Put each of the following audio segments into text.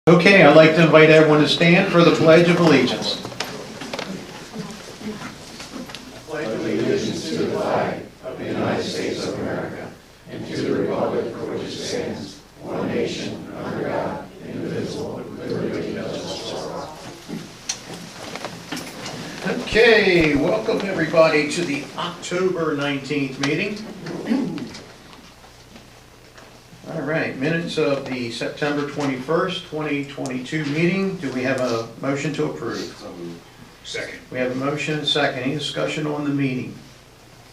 Okay, I'd like to invite everyone to stand for the Pledge of Allegiance. Pledge allegiance to the flag of the United States of America and to the republic for which it stands, one nation, under God, indivisible, with liberty and justice for all. Okay, welcome everybody to the October 19th meeting. All right, minutes of the September 21st, 2022 meeting. Do we have a motion to approve? Second. We have a motion and a second. Any discussion on the meeting?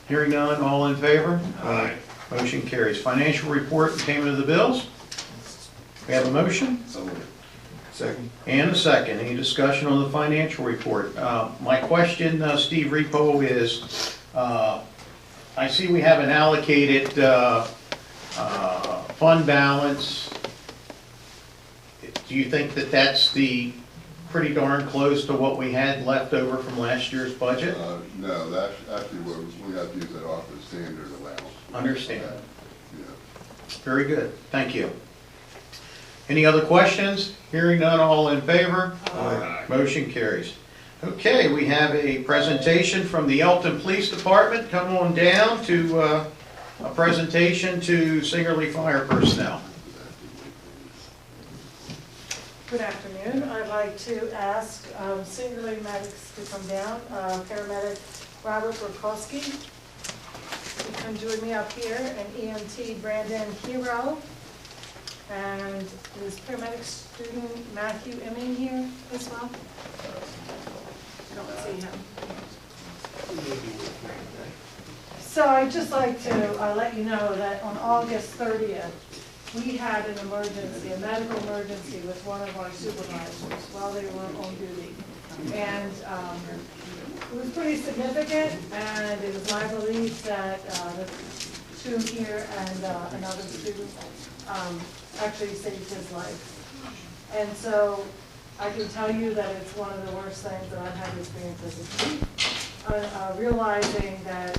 Hearing none, all in favor? Aye. Motion carries. Financial report and payment of the bills. We have a motion? Second. And a second. Any discussion on the financial report? My question, Steve Repo, is I see we have an allocated fund balance. Do you think that that's pretty darn close to what we had left over from last year's budget? No, that's actually what we have to use that off the standard allowance. Understand. Yeah. Very good. Thank you. Any other questions? Hearing none, all in favor? Aye. Motion carries. Okay, we have a presentation from the Elkton Police Department. Come on down to a presentation to Singerly Fire personnel. Good afternoon. I'd like to ask Singerly medics to come down. Paramedic Robert Burkowski to come join me up here, and EMT Brandon Hero, and is paramedic student Matthew Emming here as well? I don't see him. So I'd just like to let you know that on August 30th, we had an emergency, a medical emergency with one of our supervisors while they were on duty. And it was pretty significant, and it was my belief that the two here and another student actually saved his life. And so I can tell you that it's one of the worst things that I've had to experience as a student. Realizing that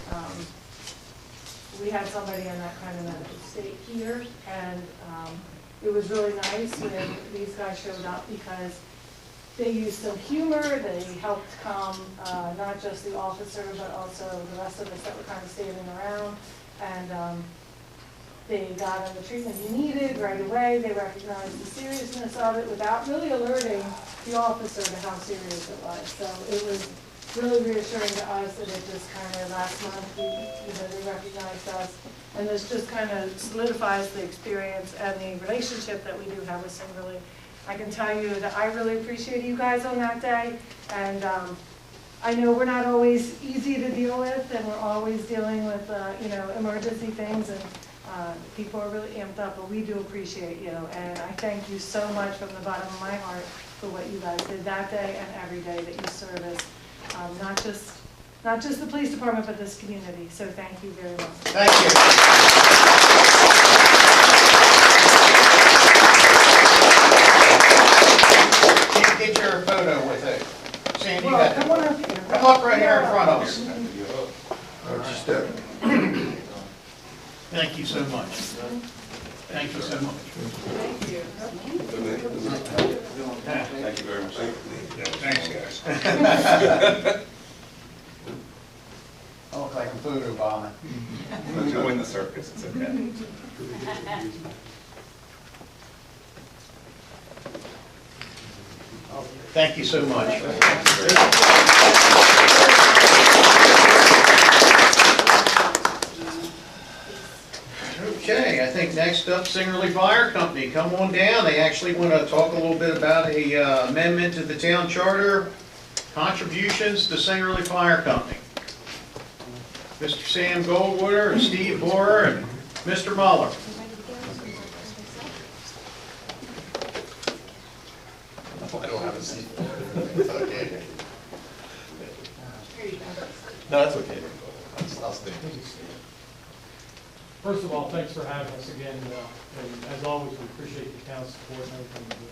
we had somebody in that kind of medical state here, and it was really nice when these guys showed up because they used some humor. They helped calm not just the officer, but also the rest of us that were kind of standing around, and they got him the treatment he needed right away. They recognized the seriousness of it without really alerting the officer to how serious it was. So it was really reassuring to us that it just kind of last month, they recognized us, and this just kind of solidifies the experience and the relationship that we do have with Singerly. I can tell you that I really appreciate you guys on that day, and I know we're not always easy to deal with, and we're always dealing with emergency things, and people are really amped up, but we do appreciate you, and I thank you so much from the bottom of my heart for what you guys did that day and every day that you service. Not just the police department, but this community. So thank you very much. Thank you. Can you get your photo with it? Sandy, you got Come on up here. Come up right here in front of us. Thank you so much. Thank you so much. Thank you. Thank you very much. Yeah, thanks, guys. I look like a voodoo bomber. Let's go in the circus, it's okay. Thank you so much. Okay, I think next up, Singerly Fire Company. Come on down. They actually want to talk a little bit about a amendment to the town charter, contributions to Singerly Fire Company. Mr. Sam Goldwater and Steve Borer and Mr. Muller. I don't have a seat. It's okay. No, that's okay. I'll stay. First of all, thanks for having us again, and as always, we appreciate the town's support and everything we do.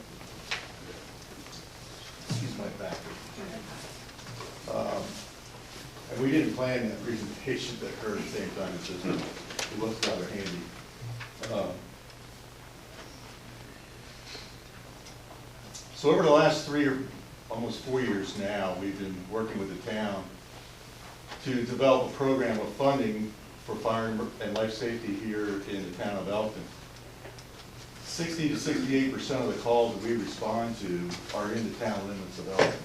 Excuse my back. And we didn't plan that presentation to occur at the same time, it looks rather handy. So over the last 3 or almost 4 years now, we've been working with the town to develop a program of funding for fire and life safety here in the town of Elkton. 60 to 68% of the calls that we respond to are in the town limits of Elkton.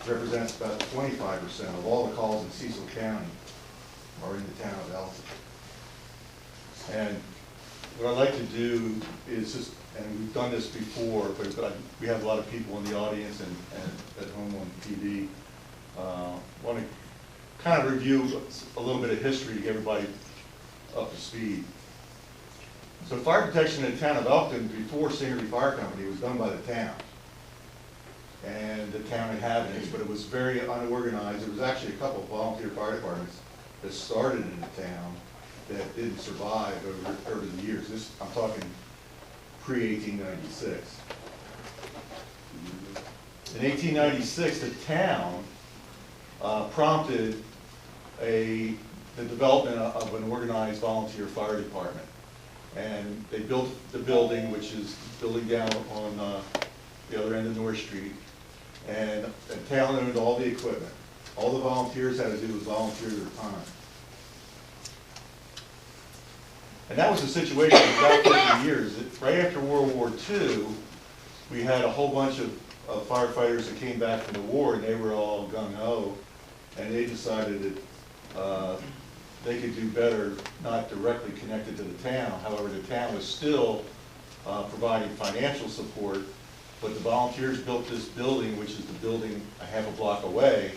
Represents about 25% of all the calls in Cecil County are in the town of Elkton. And what I'd like to do is just, and we've done this before, but we have a lot of people in the audience and at home on TV, want to kind of review a little bit of history to get everybody up to speed. So fire protection in the town of Elkton before Singerly Fire Company was done by the town and the town inhabitants, but it was very unorganized. There was actually a couple of volunteer fire departments that started in the town that didn't survive over the years. I'm talking pre-1896. In 1896, the town prompted the development of an organized volunteer fire department. And they built the building, which is building down on the other end of North Street. And the town owned all the equipment. All the volunteers had to do was volunteer their time. And that was the situation for about 50 years. Right after World War II, we had a whole bunch of firefighters that came back from the war, and they were all gung-ho, and they decided that they could do better not directly connected to the town. However, the town was still providing financial support, but the volunteers built this building, which is the building a half a block away,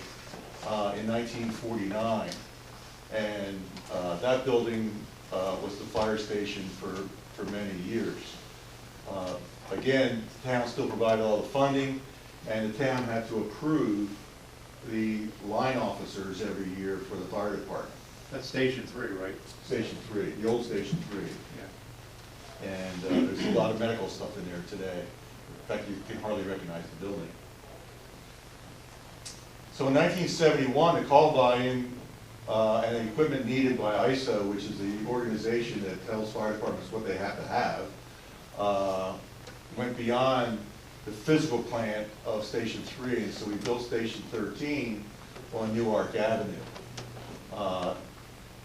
in 1949. And that building was the fire station for many years. Again, the town still provided all the funding, and the town had to approve the line officers every year for the fire department. That's Station 3, right? Station 3, the old Station 3. Yeah. And there's a lot of medical stuff in there today. In fact, you can hardly recognize the building. So in 1971, the call volume and the equipment needed by ISO, which is the organization that tells fire departments what they have to have, went beyond the physical plant of Station 3, and so we built Station 13 on Newark Avenue.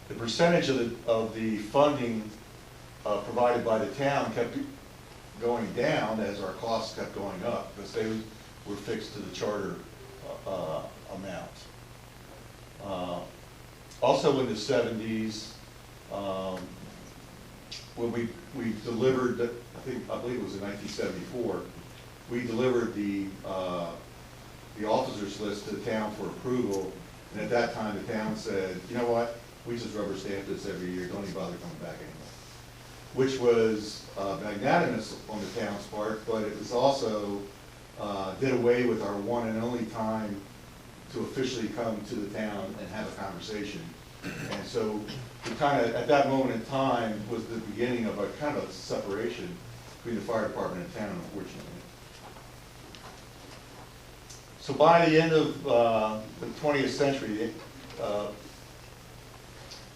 The percentage of the funding provided by the town kept going down as our costs kept going up, because they were fixed to the charter amount. Also in the 70s, when we delivered, I believe it was in 1974, we delivered the officers list to the town for approval, and at that time the town said, you know what, we just rubber stamp this every year, don't even bother coming back anymore. Which was magnanimous on the town's part, but it was also did away with our one and only time to officially come to the town and have a conversation. And so we kind of, at that moment in time, was the beginning of a kind of separation between the fire department and town, unfortunately. So by the end of the 20th century,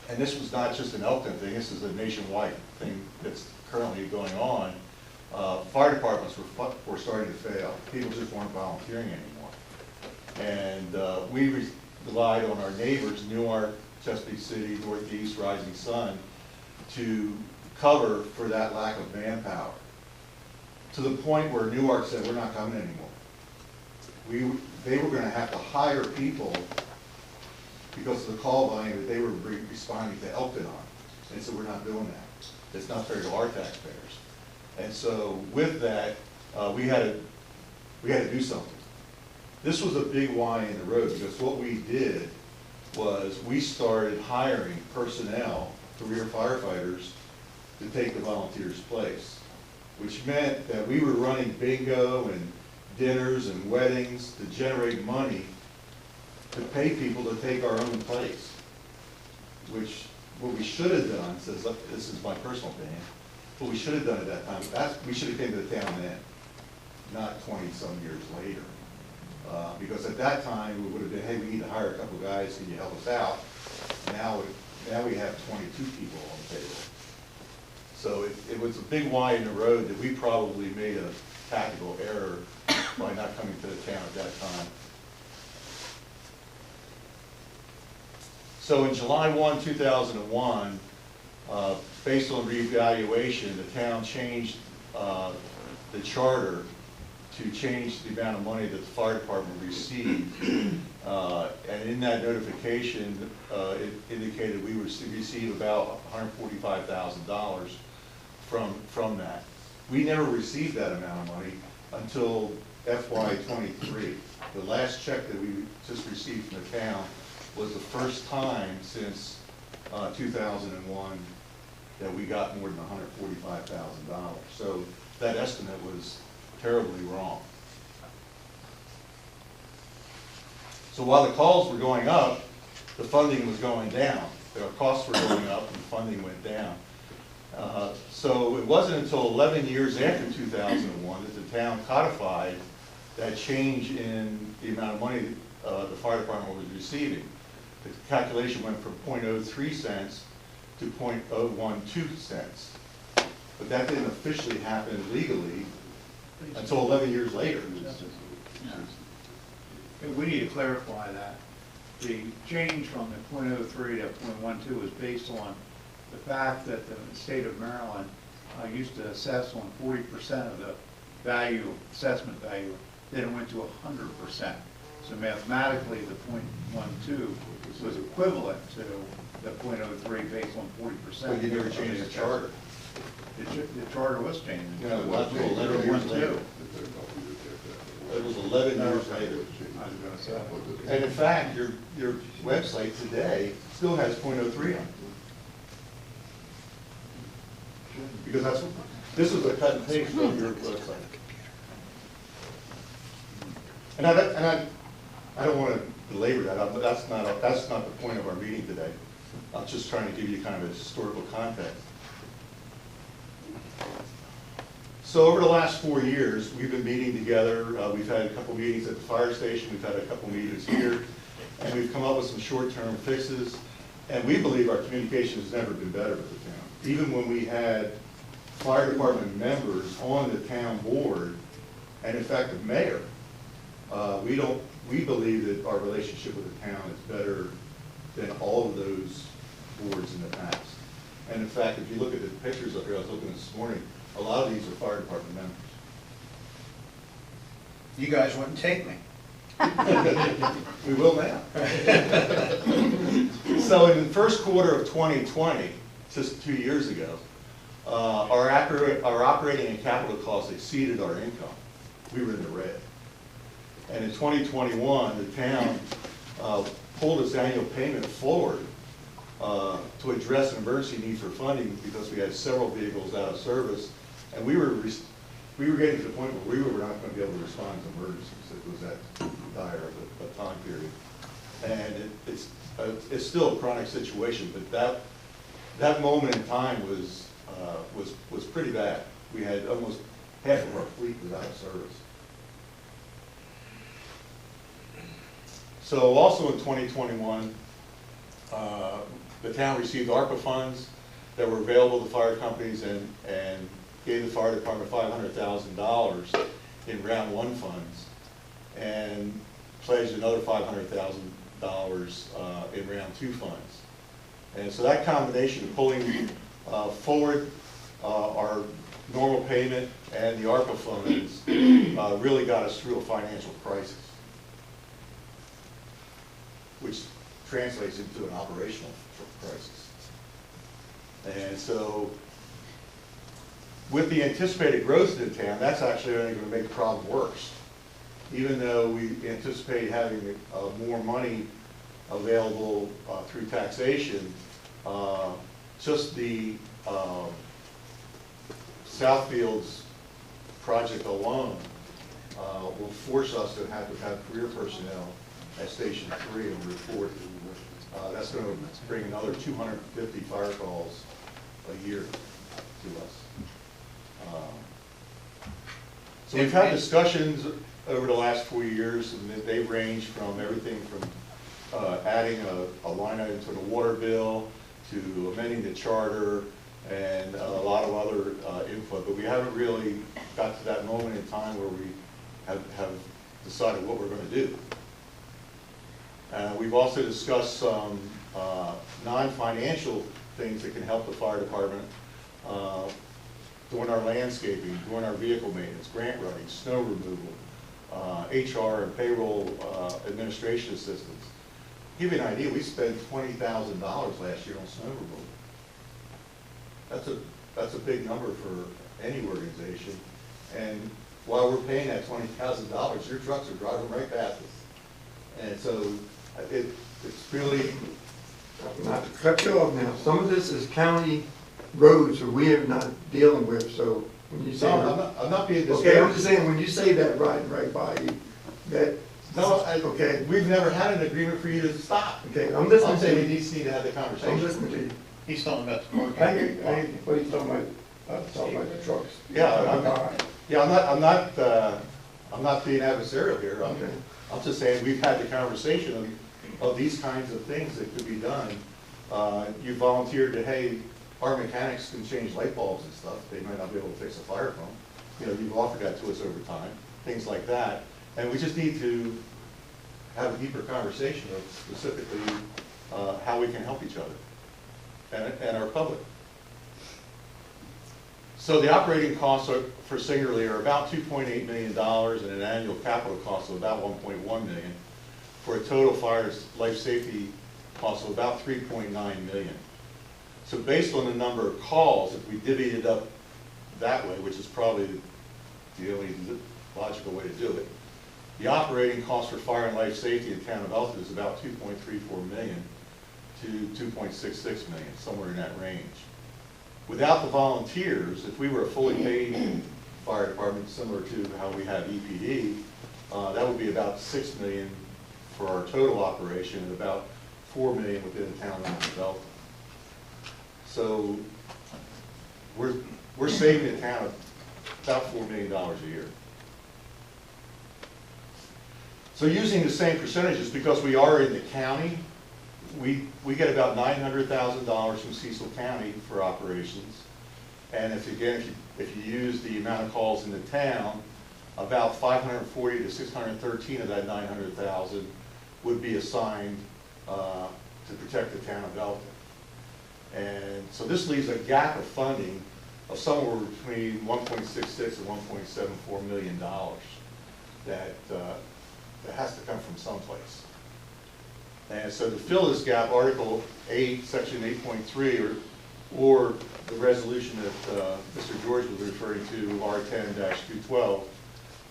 and this was not just an Elkton thing, this is a nationwide thing that's currently going on, fire departments were starting to fail. People just weren't volunteering anymore. And we relied on our neighbors, Newark, Chesapeake City, Northeast, Rising Sun, to cover for that lack of manpower. To the point where Newark said, we're not coming anymore. They were going to have to hire people because of the call volume that they were responding to Elkton on. And so we're not doing that. It's not fair to our taxpayers. And so with that, we had to do something. This was a big Y in the road, because what we did was we started hiring personnel, career firefighters, to take the volunteers' place, which meant that we were running bingo and dinners and weddings to generate money to pay people to take our own place, which what we should have done, says this is my personal opinion, what we should have done at that time, we should have came to the town then, not 20-some years later. Because at that time, we would have been, hey, we need to hire a couple of guys, can you help us out? Now we have 22 people on the table. So it was a big Y in the road that we probably made a tactical error by not coming to the town at that time. So in July 1, 2001, based on reevaluation, the town changed the charter to change the amount of money that the fire department received. And in that notification, it indicated we would receive about $145,000 from that. We never received that amount of money until FY '23. The last check that we just received from the town was the first time since 2001 that we got more than $145,000. So that estimate was terribly wrong. So while the calls were going up, the funding was going down. The costs were going up and funding went down. So it wasn't until 11 years after 2001 that the town codified that change in the amount of money the fire department was receiving. The calculation went from 0.03 cents to 0.012 cents. But that didn't officially happen legally until 11 years later. We need to clarify that. The change from the .03 to .12 is based on the fact that the state of Maryland used to assess on 40% of the value, assessment value, then it went to 100%. So mathematically, the .12 was equivalent to the .03 based on 40%. But you never changed the charter. The charter was changed. No, it was 11 years later. It was 11 years later. I was gonna say. And in fact, your website today still has .03 on it. Because this is a cut and paste from your website. And I don't want to belabor that. That's not the point of our meeting today. I'm just trying to give you kind of a historical context. So over the last 4 years, we've been meeting together. We've had a couple meetings at the fire station. We've had a couple meetings here. And we've come up with some short-term fixes. And we believe our communication has never been better with the town. Even when we had fire department members on the town board, and in fact the mayor, we believe that our relationship with the town is better than all of those boards in the past. And in fact, if you look at the pictures up here, I was looking this morning, a lot of these are fire department members. You guys wouldn't take me. We will now. So in the first quarter of 2020, just 2 years ago, our operating and capital costs exceeded our income. We were in the red. And in 2021, the town pulled its annual payment forward to address an emergency need for funding because we had several vehicles out of service, and we were getting to the point where we were not going to be able to respond to emergencies. It was that dire of a time period, and it's still a chronic situation. But that moment in time was pretty bad. We had almost half of our fleet was out of service. So also in 2021, the town received ARPA funds that were available to fire companies and gave the fire department $500,000 in round one funds and pledged another $500,000 in round two funds. And so that combination of pulling forward our normal payment and the ARPA funds really got us through a financial crisis, which translates into an operational crisis. And so with the anticipated growth in town, that's actually only going to make the problem worse. Even though we anticipate having more money available through taxation, just the Southfields project alone will force us to have career personnel at Station 3 and report. That's going to bring another 250 fire calls a year to us. So we've had discussions over the last 4 years, and they've ranged from everything from adding a line item to the water bill to amending the charter and a lot of other input. But we haven't really got to that moment in time where we have decided what we're going to do. We've also discussed some non-financial things that can help the fire department doing our landscaping, doing our vehicle maintenance, grant writing, snow removal, HR and payroll administration assistance. To give you an idea, we spent $20,000 last year on snow removal. That's a big number for any organization. And while we're paying that $20,000, your trucks are driving right past us. And so it's really, Not to cut you off now, some of this is county roads that we are not dealing with, so when you say. no, I'm not being Okay, I'm disparaging. just saying, when you say that riding right by you, that. No, Okay, we've never had an agreement for you to stop. okay, I'm listening I'm to saying we you. need to have the I'm conversation. listening to you. He's talking about the parking. I hear, what are you talking about, talking about the trucks? Yeah, All right. I'm not being adversarial here. Okay. I'm just saying, we've had the conversation of these kinds of things that could be done. You volunteered to, hey, our mechanics can change light bulbs and stuff. They might not be able to fix a fire pump. You know, you've offered that to us over time, things like that. And we just need to have a deeper conversation of specifically how we can help each other and our public. So the operating costs for Singerly are about $2.8 million and an annual capital cost of about $1.1 million, for a total fire life safety cost of about $3.9 million. So based on the number of calls, if we divvied it up that way, which is probably the only logical way to do it, the operating cost for fire and life safety in the town of Elkton is about $2.34 million to $2.66 million, somewhere in that range. Without the volunteers, if we were a fully paid fire department, similar to how we have EPD, that would be about $6 million for our total operation and about $4 million within the town limits of Elkton. So we're saving the town about $4 million a year. So using the same percentages, because we are in the county, we get about $900,000 from Cecil County for operations. And if you use the amount of calls in the town, about 540 to 613 of that 900,000 would be assigned to protect the town of Elkton. And so this leaves a gap of funding of somewhere between 1.66 and 1.74 million dollars that has to come from someplace. And so to fill this gap, Article 8, Section 8.3, or the resolution that Mr. George was referring to, R10-212,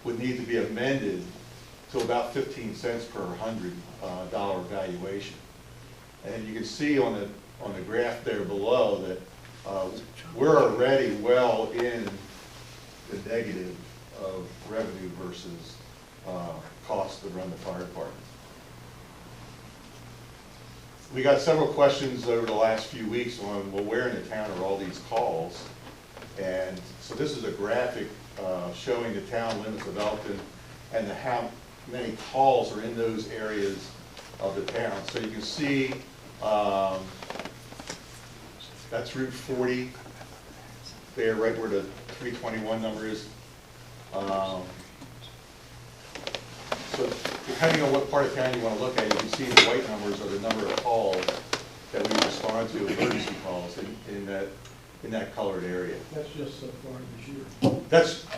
would need to be amended to about 15 cents per $100 valuation. And you can see on the graph there below that we're already well in the negative of revenue versus cost to run the fire department. We got several questions over the last few weeks on, well, where in the town are all these calls? And so this is a graphic showing the town limits of Elkton and how many calls are in those areas of the town. So you can see that's Route 40 there, right where the 321 number is. So depending on what part of town you want to look at, you can see the white numbers are the number of calls that we respond to, emergency calls in that colored area. That's just so far this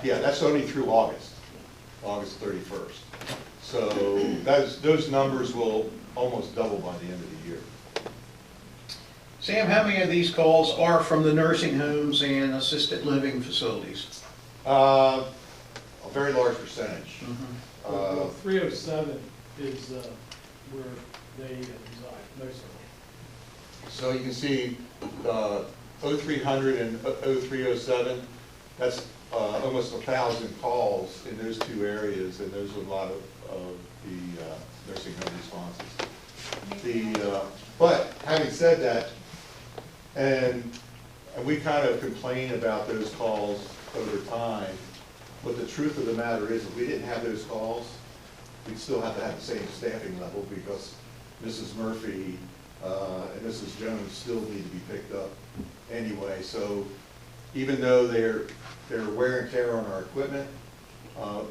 year. That's only through August 31st. So those numbers will almost double by the end of the year. Sam, how many of these calls are from the nursing homes and assisted living facilities? A very large percentage. Well, 307 is where they reside, mostly. So you can see 0300 and 0307, that's almost 1,000 calls in those two areas, and those are a lot of the nursing home responses. But having said that, and we kind of complain about those calls over time, but the truth of the matter is, if we didn't have those calls, we'd still have to have the same staffing level, because Mrs. Murphy and Mrs. Jones still need to be picked up anyway. So even though they're wear and tear on our equipment,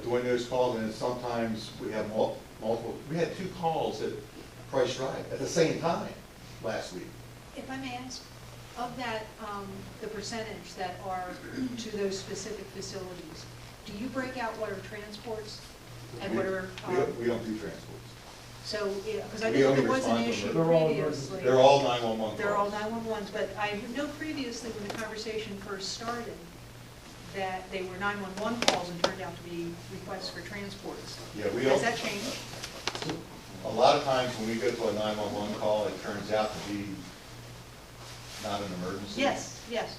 doing those calls, and then sometimes we have multiple, we had 2 calls at Price Drive at the same time last week. If I may ask, of that, the percentage that are to those specific facilities, do you break out what are transports and what are? We don't do transports. So, because I we know only there was an respond to issue They're all previously. They're all 911 calls. They're all 911s, but I know previously when the conversation first started, that they were 911 calls and turned out to be requests for transports. Yeah, we Has don't, that changed? a lot of times when we go to a 911 call, it turns out to be not an emergency. Yes, yes.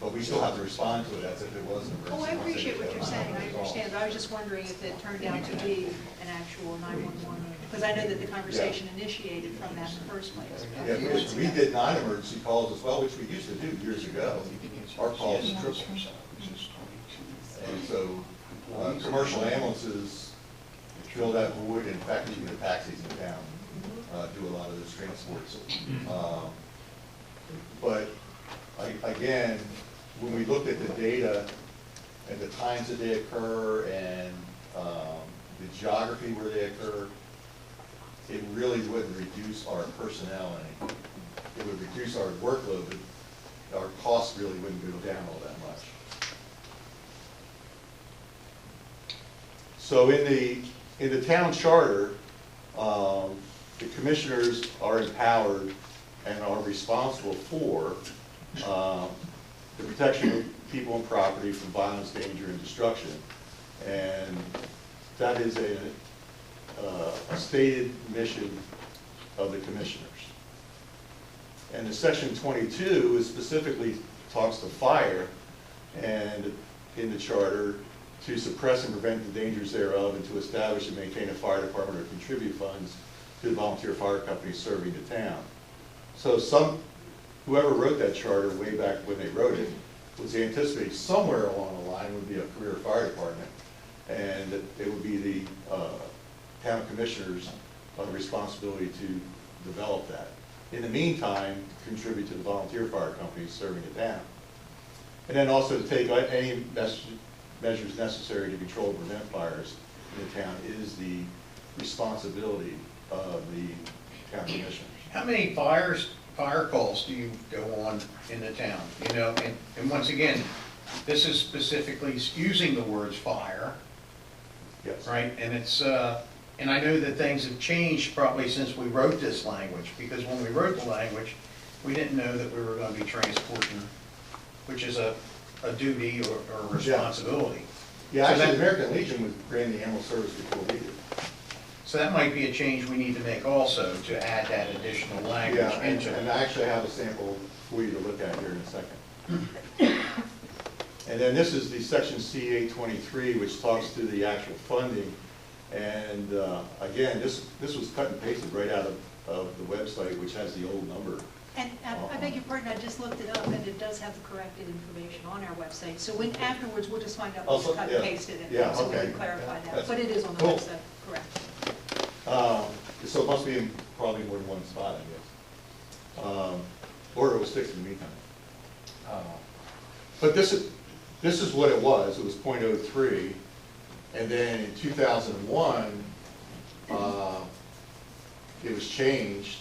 But we still have to respond to it as if it was an emergency. Oh, I once they appreciate get what to you're a saying, I 911 call. understand, but I was just wondering if it turned out to be an actual 911, because I know that the conversation initiated from that in the first place. Yeah, we did non-emergency calls as well, which we used to do years ago. Our calls tripled. And so, commercial ambulances fill that void, in fact, even the taxis in town do a lot of those transports. But, again, when we looked at the data and the times that they occur and the geography where they occur, it really wouldn't reduce our personnel any. It would reduce our workload, but our costs really wouldn't go down all that much. So in the town charter, the commissioners are empowered and are responsible for the protection of people and property from violence, danger, and destruction. And that is a stated mission of the commissioners. And the section 22 is specifically talks to fire, and in the charter, to suppress and prevent the dangers thereof, and to establish and maintain a fire department or contribute funds to the volunteer fire companies serving the town. So whoever wrote that charter way back when they wrote it was anticipating somewhere along the line would be a career fire department, and it would be the town commissioners responsibility to develop that. In the meantime, contribute to the volunteer fire companies serving the town. And then also to take any measures necessary to control and prevent fires in the town is the responsibility of the town commissioners. How many fire calls do you go on in the town? You know, and once again, this is specifically using the words fire, Yes. right? And it's, and I know that things have changed probably since we wrote this language, because when we wrote the language, we didn't know that we were going to be transporting, which is a duty or a responsibility. Yeah, So actually, that- the American Legion ran the animal service before we did. So that might be a change we need to make also, to add that additional language Yeah, into and it. I actually have a sample for you to look at here in a second. And then this is the section C823, which talks to the actual funding. And again, this was cut and pasted right out of the website, which has the old number. And I beg your pardon, I just looked it up, and it does have the corrected information on our website. So when afterwards, we'll just find out what's Also, cut yeah. and pasted, Yeah, so we okay. can clarify that. That's- But it is on the cool. website, correct. So it must be in probably more than one spot, I guess. Or it was fixed in the meantime. But this is what it was. It was .03, and then in 2001, it was changed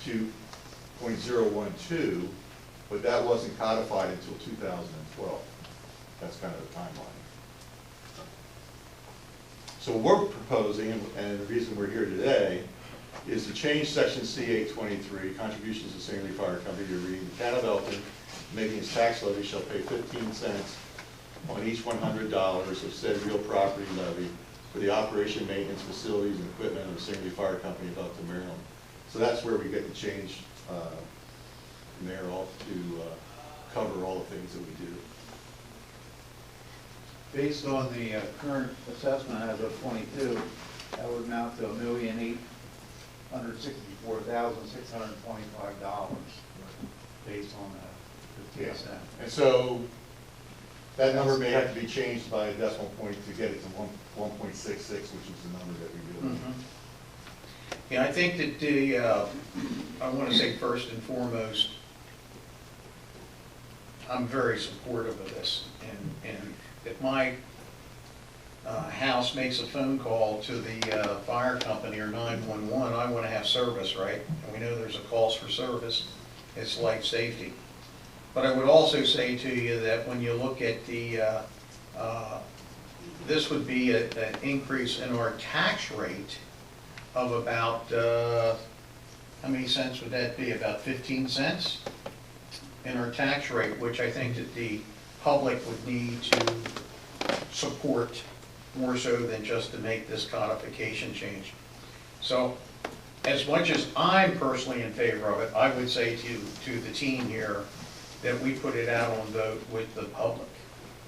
to .012, but that wasn't codified until 2012. That's kind of the timeline. So what we're proposing, and the reason we're here today, is to change section C823, contributions to St. Louis Fire Company, to read, the town of Elkton, making its tax levy shall pay 15 cents on each $100 of said real property levy for the operation, maintenance, facilities, and equipment of the St. Louis Fire Company of Elkton, Maryland. So that's where we get the change from there off to cover all the things that we do. Based on the current assessment as of 22, that would amount to $1,864,625 based on the Yeah. TSM. And so that number may have to be changed by a decimal point to get it to 1.66, which is the number that we do. Mhm. Yeah, I think that I want to say first and foremost, I'm very supportive of this, and if my house makes a phone call to the fire company or 911, I want to have service, right? And we know there's a cost for service. It's life safety. But I would also say to you that when you look at the, this would be an increase in our tax rate of about, how many cents would that be? About 15 cents in our tax rate, which I think that the public would need to support more so than just to make this codification change. So as much as I'm personally in favor of it, I would say to the team here that we put it out on vote with the public.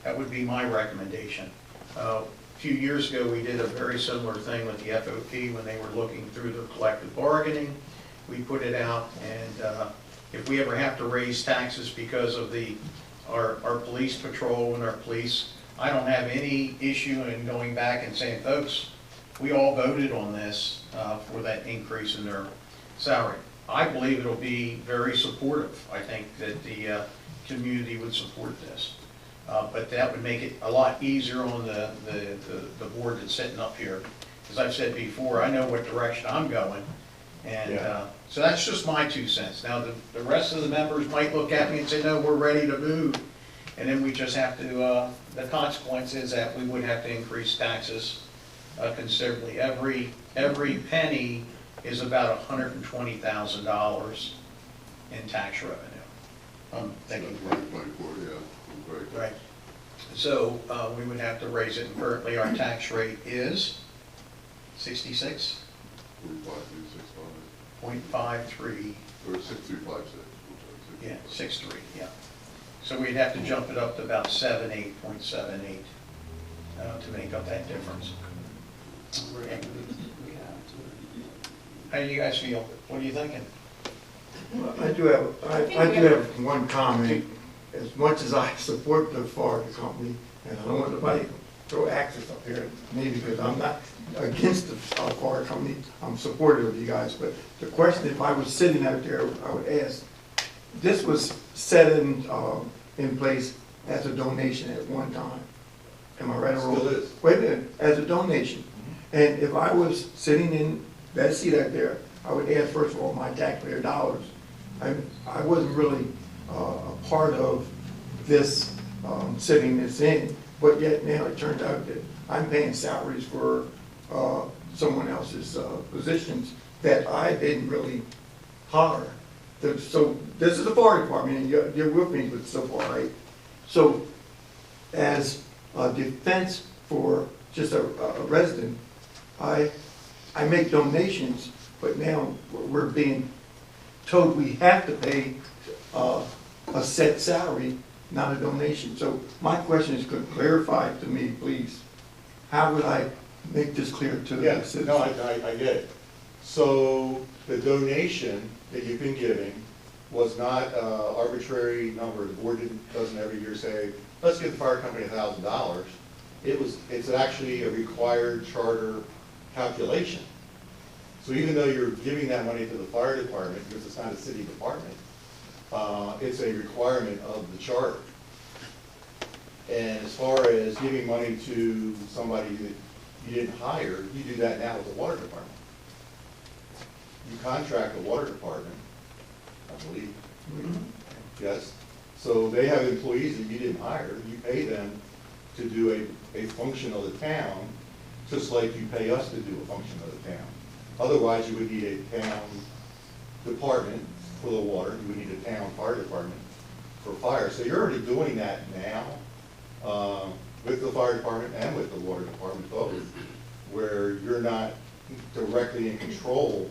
That would be my recommendation. A few years ago, we did a very similar thing with the FOP when they were looking through their collective bargaining. We put it out, and if we ever have to raise taxes because of our police patrol and our police, I don't have any issue in going back and saying, folks, we all voted on this for that increase in their salary. I believe it'll be very supportive. I think that the community would support this. But that would make it a lot easier on the board that's sitting up here. As I've said before, I know what direction I'm going. And so that's just my 2 cents. Now, the rest of the members might look at me and say, no, we're ready to move. And then we just have to, the consequence is that we would have to increase taxes considerably. Every penny is about $120,000 in tax revenue. I'm thinking. 2024, yeah. Right. So we would have to raise it. And currently, our tax rate is 66. 0.53. Or 6256. Yeah, 63, yeah. So we'd have to jump it up to about 78.78 to make up that difference. How do you guys feel? What are you thinking? Well, I do have one comment. As much as I support the fire company, and I don't want nobody to throw axes up here, maybe because I'm not against the fire company, I'm supportive of you guys, but the question, if I was sitting out there, I would ask, this was set in place as a donation at one time. Am I right or wrong? Still is. Wait a minute, as a donation. And if I was sitting in that seat out there, I would ask, first of all, my taxpayer dollars. I wasn't really a part of this sitting this in, but yet now it turns out that I'm paying salaries for someone else's positions that I didn't really hire. So this is the fire department, and you're with me with so far, right? So as a defense for just a resident, I make donations, but now we're being told we have to pay a set salary, not a donation. So my question is, could clarify to me, please, how would I make this clear to the Yeah, citizens? no, I get it. So the donation that you've been giving was not an arbitrary number. The board doesn't every year say, let's give the fire company $1,000. It's actually a required charter calculation. So even though you're giving that money to the fire department, because it's not a city department, it's a requirement of the charter. And as far as giving money to somebody that you didn't hire, you do that now with the water department. You contract the water department, I believe. Yes. So they have employees that you didn't hire. You pay them to do a function of the town, just like you pay us to do a function of the town. Otherwise, you would need a town department for the water. You would need a town fire department for fire. So you're already doing that now with the fire department and with the water department both, where you're not directly in control,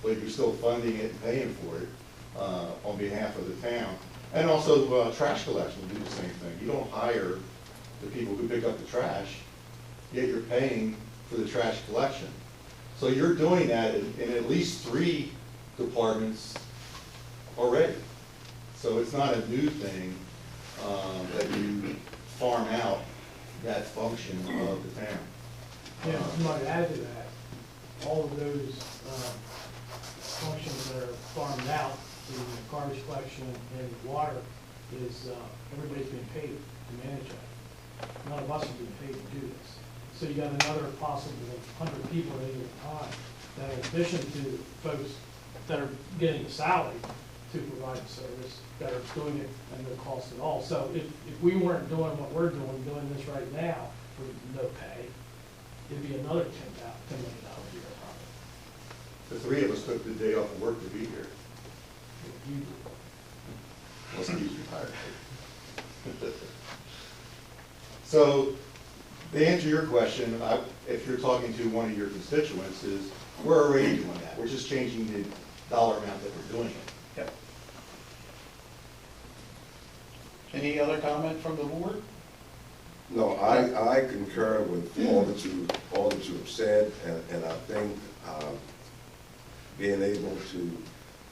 but you're still funding it and paying for it on behalf of the town. And also trash collection will do the same thing. You don't hire the people who pick up the trash, yet you're paying for the trash collection. So you're doing that in at least 3 departments already. So it's not a new thing that you farm out that function of the town. Yeah, I might add to that, all of those functions that are farmed out, the garbage collection and water, is everybody's been paid to manage that. None of us have been paid to do this. So you got another possible 100 people at any given time. Now, in addition to folks that are getting a salary to provide the service, that are doing it at no cost at all. So if we weren't doing what we're doing this right now for no pay, it'd be another $10 million a year probably. The three of us took the day off of work to be here. You- Well, Steve's retired. So, to answer your question, if you're talking to one of your constituents, is we're already doing that. We're just changing the dollar amount that we're doing it. Yep. Any other comment from the board? No, I concur with all that you have said, and I think being able to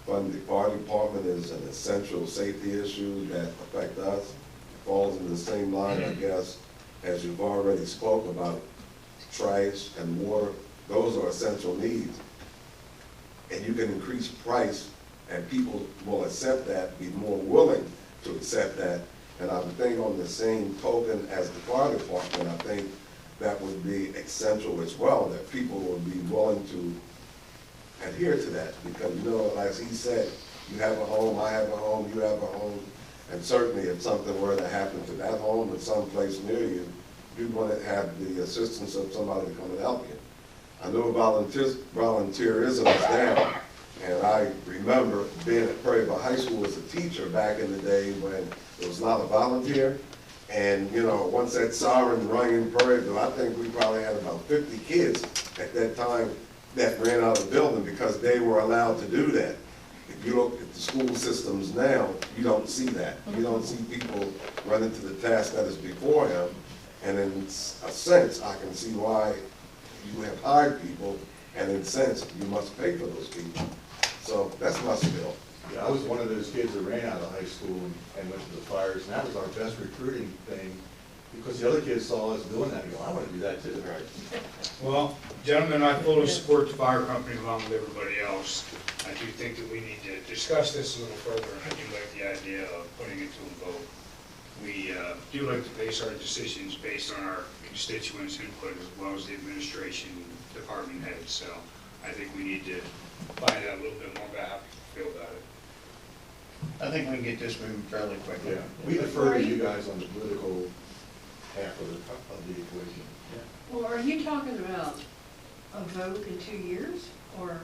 fund the fire department is an essential safety issue that affect us. Falls in the same line, I guess, as you've already spoke about trash and water. Those are essential needs. And you can increase price, and people will accept that, be more willing to accept that. And I would think on the same token as the fire department, I think that would be essential as well, that people would be willing to adhere to that. Because, you know, as he said, you have a home, I have a home, you have a home. And certainly if something were to happen to that home or someplace near you, you'd want to have the assistance of somebody to come and help you. I know volunteerism is down, and I remember being at Prairie View High School as a teacher back in the day when it was not a volunteer. And, you know, once that siren rang in Prairie View, I think we probably had about 50 kids at that time that ran out of the building because they were allowed to do that. If you look at the school systems now, you don't see that. You don't see people running to the task that is before him. And in a sense, I can see why you have hired people, and in a sense, you must pay for those people. So that's my spiel. Yeah, I was one of those kids that ran out of high school and went to the fires, and that was our best recruiting thing, because the other kids saw us doing that and go, I want to do that too. Right. Well, gentlemen, I fully support the fire company along with everybody else. I do think that we need to discuss this a little further, and I do like the idea of putting it to a vote. We do like to base our decisions based on our constituents' input as well as the administration, department heads. So I think we need to find out a little bit more about how people feel about it. I think we can get this moving fairly quickly. Yeah, we defer to you guys on the political half of the equation. Well, are you talking about a vote in 2 years or a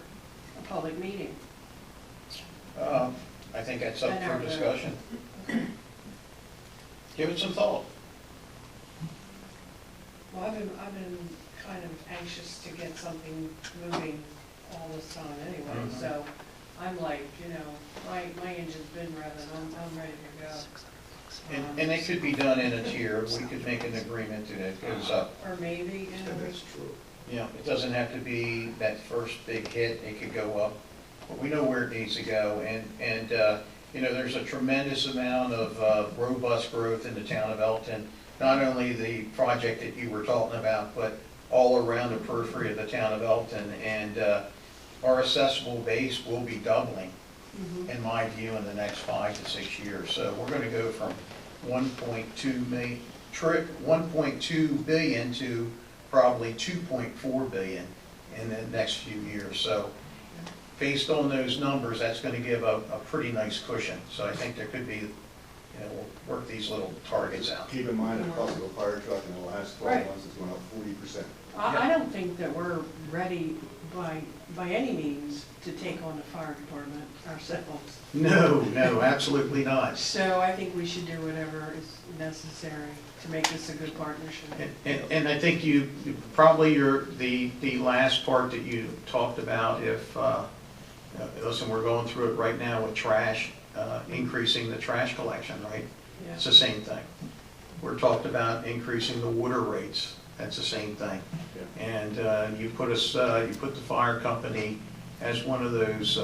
public meeting? I think that's up for discussion. Give it some thought. Well, I've been kind of anxious to get something moving all this time anyway, so I'm like, you know, my engine's been revving, I'm ready to go. And it could be done in a tier. We could make an agreement that it goes up. Or maybe, you know. That's true. Yeah, it doesn't have to be that first big hit. It could go up. But we know where it needs to go. And you know, there's a tremendous amount of robust growth in the town of Elkton. Not only the project that you were talking about, but all around the periphery of the town of Elkton. And our accessible base will be doubling, in my view, in the next 5 to 6 years. So we're going to go from 1.2 billion to probably 2.4 billion in the next few years. So based on those numbers, that's going to give a pretty nice cushion. So I think there could be, you know, we'll work these little targets out. Keep in mind, the cost of a fire truck in the last 12 months has gone up 40%. I don't think that we're ready by any means to take on the fire department ourselves. No, absolutely not. So I think we should do whatever is necessary to make this a good partnership. And I think you probably the last part that you talked about, if, listen, we're going through it right now with trash, increasing the trash collection, right? Yeah. It's the same thing. We're talked about increasing the water rates. That's the same thing. Yeah. And you put the fire company as one of those,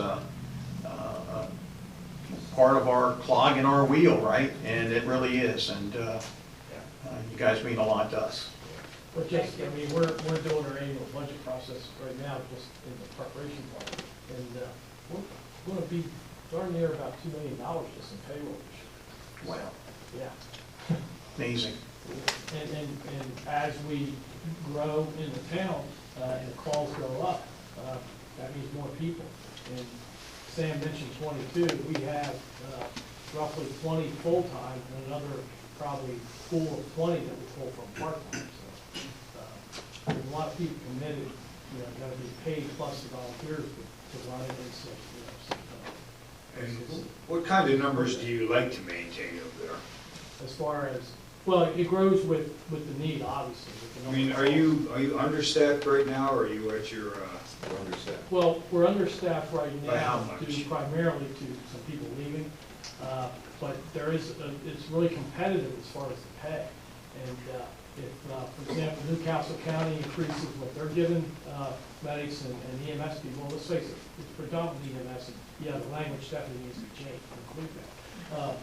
part of our clog in our wheel, right? And it really is. And you guys mean a lot to us. But just, I mean, we're doing our annual budget process right now, just in the preparation part. And we're going to be darn near about $2 million just in payroll this year. Wow. Yeah. Amazing. And as we grow in the town, and the calls go up, that means more people. And Sam mentioned 22, we have roughly 20 full-time and another probably pool of 20 that we pull from part-time. So there's a lot of people committed, got to be paid plus the volunteers to run it. And so, And what kind of numbers do you like to maintain over there? as far as, well, it grows with the need, obviously. with the I mean, number are you understaffed right now, or are you at your, We're understaffed. Well, we're understaffed right By how now much? due primarily to some people leaving. But there is, it's really competitive as far as the pay. And if, for example, Newcastle County increases what they're giving medics and EMS people, let's face it, it's predominantly EMS, and yeah, the language definitely needs to be changed to include that.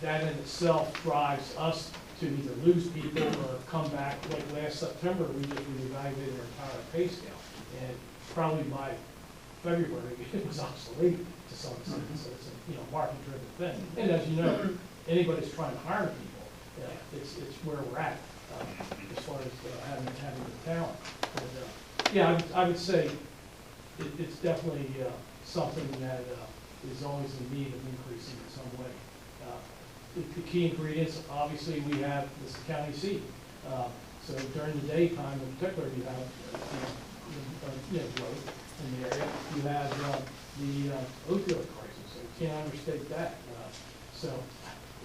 That in itself drives us to either lose people or come back. Like last September, we just reevaluated our entire pay scale, and probably by February, it was obsolete to some extent. So it's a market-driven thing. And as you know, anybody's trying to hire people, it's where we're at as far as having the talent. But, yeah, I would say it's definitely something that is always in need of increasing in some way. The key ingredients, obviously, we have this county seat. So during the daytime, in particular, you have growth in the area. You have the opioid crisis. So you can't understate that. So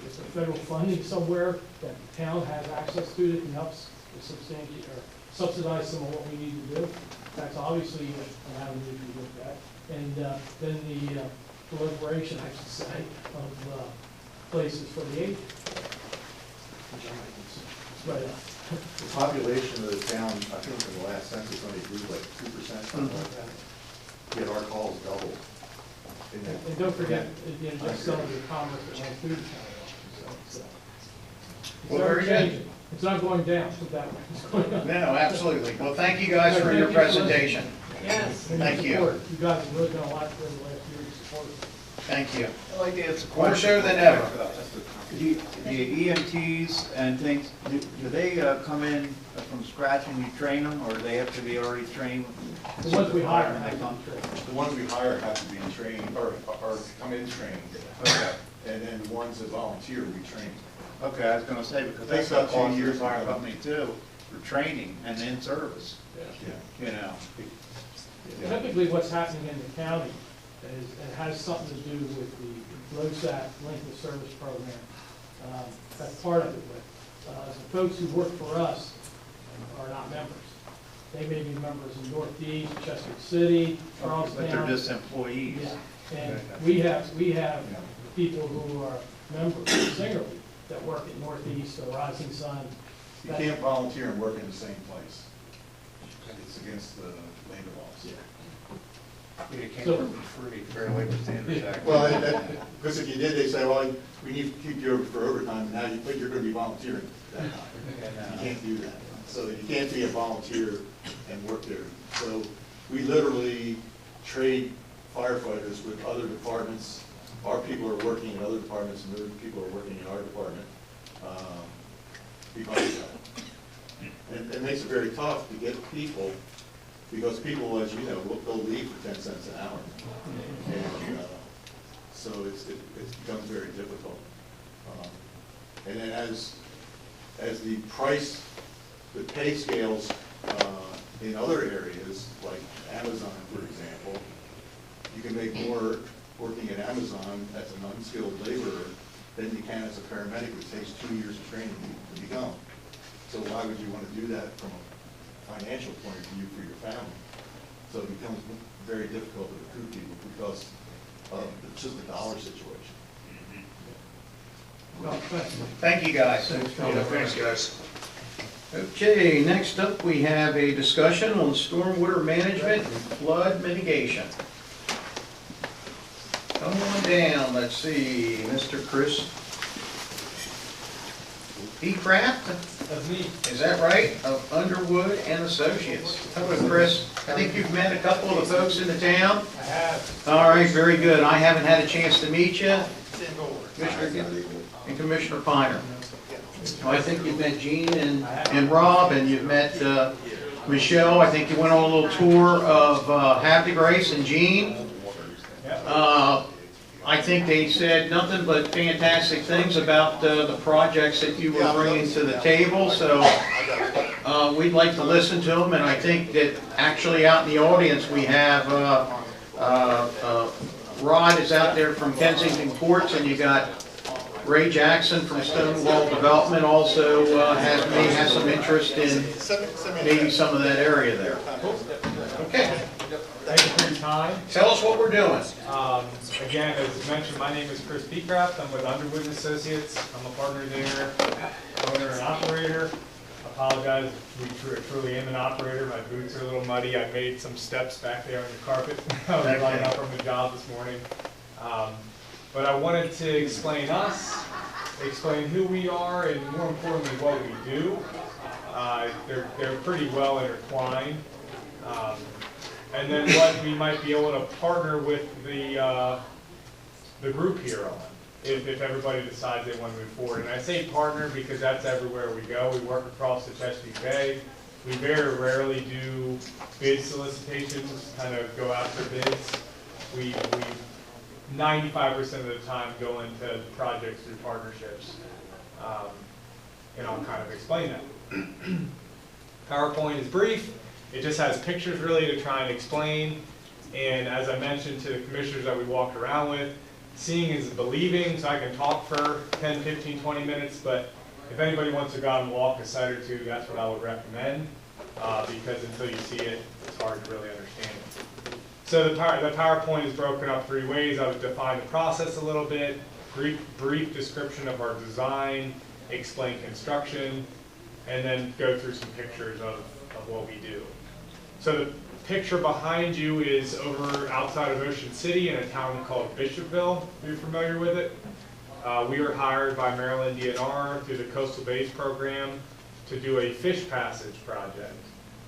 if the federal funding somewhere that the town has access to that can help subsidize some of what we need to do, that's obviously an avenue to look at. And then the proliferation, I should say, of places for the aged. But The population of the town, I think in the last census only grew like 2%, something like that. Yet our calls doubled. and don't forget, just some of the commerce that went through the county. So Well, never very good. changing. It's not going down, put that way. It's going up. No, absolutely. Well, thank you guys for your presentation. Yes. And your Thank you. support. You guys have really done a lot for the last year to support us. Thank you. I'd like to ask a More question. so than ever. The EMTs and things, do they come in from scratch and you train them, or do they have to be already trained? The ones we hire when they have come? to be trained. The ones we hire have to be trained, or come in trained. Okay. And then the ones that volunteer, we train. Okay, I was gonna say, because Takes that's about a 2 cost to years the to fire come. company too, for training and in service, Yeah. you know. Typically, what's happening in the county is, it has something to do with the LoSAP length of service program. That's part of it, but the folks who work for us are not members. They may be members in Northeast, Chesapeake City, Charlestown. But they're just employees. Yeah, and we have people who are members of Singerly that work at Northeast or Rising Sun. You can't volunteer and work in the same place. It's against the labor laws. Yeah. You can't So- work for free, Fair Labor Standards Act. Well, because if you did, they say, well, we need to keep you over for overtime, and now but you're gonna be volunteering that time. You can't do that. So you can't be a volunteer and work there. So we literally trade firefighters with other departments. Our people are working in other departments, and their people are working in our department. Because of that. And it makes it very tough to get people, because people, as you know, they'll leave for 10 cents an hour. And so it becomes very difficult. And then as the price, the pay scales in other areas, like Amazon, for example, you can make more working at Amazon as an unskilled laborer than you can as a paramedic, which takes 2 years of training to become. So why would you want to do that from a financial point of view for your family? So it becomes very difficult to recruit people because it's just a dollar situation. Well, thanks. Thank you, guys. Yeah, thanks, guys. Okay, next up, we have a discussion on stormwater management and flood mitigation. Come on down, let's see, Mr. Chris P. Kraft, That's me. is that right? Of Underwood and Associates. Hello, Chris. I think you've met a couple of the folks in the town. I have. All right, very good. I haven't had a chance to meet you. Commissioner and Commissioner Piner. I think you've met Gene and Rob, and you've met Michelle. I think you went on a little tour of Happy Grace and Gene. I think they said nothing but fantastic things about the projects that you were bringing to the table, so we'd like to listen to them, and I think that actually out in the audience we have Rod is out there from Kensington Courts, and you got Ray Jackson from Stonewall Development also may have some interest in maybe some of that area there. Okay. Thank you for your time. Tell us what we're doing. Again, as mentioned, my name is Chris Beecraft. I'm with Underwood & Associates. I'm a partner there, owner and operator. Apologize, we truly am an operator. My boots are a little muddy. I made some steps back there on the carpet. I was running up from the job this morning. But I wanted to explain us, explain who we are, and more importantly, what we do. They're pretty well intertwined. And then what we might be able to partner with the group here on, if everybody decides they want to move forward. And I say partner because that's everywhere we go. We work across the Chesapeake Bay. We very rarely do bid solicitations, kind of go after bids. We 95% of the time go into projects through partnerships. And I'll kind of explain that. PowerPoint is brief. It just has pictures really to try and explain. And as I mentioned to the commissioners that we walked around with, seeing is believing, so I can talk for 10, 15, 20 minutes, but if anybody wants to go out and walk a site or two, that's what I would recommend, because until you see it, it's hard to really understand it. So the PowerPoint is broken up 3 ways. I would define the process a little bit, brief description of our design, explain construction, and then go through some pictures of what we do. So the picture behind you is over outside of Ocean City in a town called Bishopville, if you're familiar with it. We were hired by Maryland DNR through the Coastal Bays program to do a fish passage project.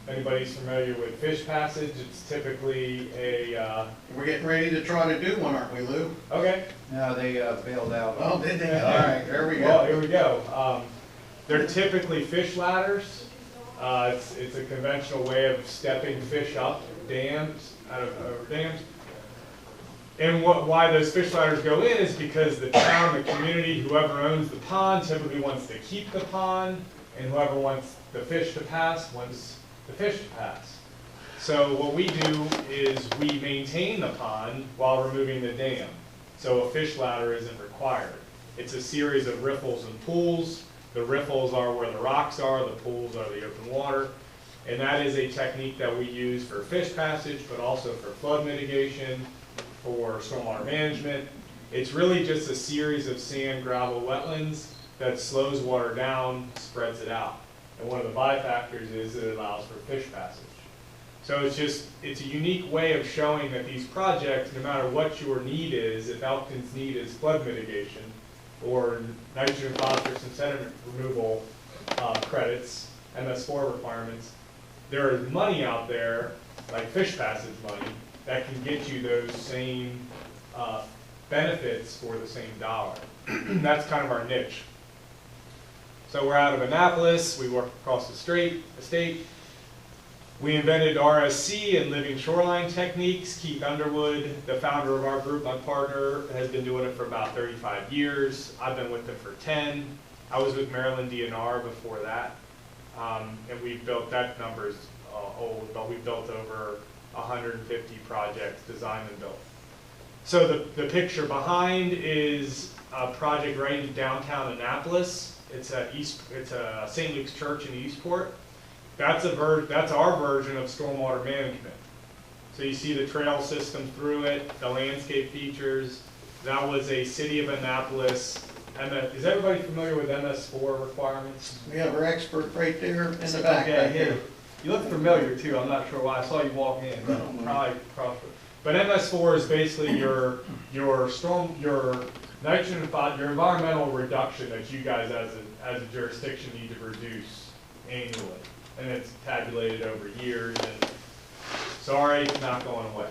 If anybody's familiar with fish passage, it's typically a... We're getting ready to try to do one, aren't we, Lou? Okay. No, they bailed out. Oh, did they? All right, there we go. Well, here we go. They're typically fish ladders. It's a conventional way of stepping fish up dams, over dams. And why those fish ladders go in is because the town, the community, whoever owns the pond typically wants to keep the pond, and whoever wants the fish to pass wants the fish to pass. So what we do is we maintain the pond while removing the dam. So a fish ladder isn't required. It's a series of riffles and pools. The riffles are where the rocks are, the pools are the open water. And that is a technique that we use for fish passage, but also for flood mitigation, for stormwater management. It's really just a series of sand, gravel, wetlands that slows water down, spreads it out. And one of the byfactors is that it allows for fish passage. So it's a unique way of showing that these projects, no matter what your need is, if Elkton's need is flood mitigation, or nitrogen, phosphorus, and sediment removal credits, MS4 requirements, there is money out there, like fish passage money, that can get you those same benefits for the same dollar. That's kind of our niche. So we're out of Annapolis, we work across the state. We invented RSC and living shoreline techniques. Keith Underwood, the founder of our group, my partner, has been doing it for about 35 years. I've been with them for 10. I was with Maryland DNR before that. And we've built, that number's old, but we've built over 150 projects, designed and built. So the picture behind is a project right in downtown Annapolis. It's a St. Luke's Church in Eastport. That's our version of stormwater management. So you see the trail system through it, the landscape features. That was a City of Annapolis. Is everybody familiar with MS4 requirements? We have our expert right there in the back. Yeah, right here. You look familiar too. I'm not sure why. I saw you walk in. Probably. But MS4 is basically your nitrogen, your environmental reduction that you guys as a jurisdiction need to reduce annually. And it's tabulated over years, and sorry, it's not going away.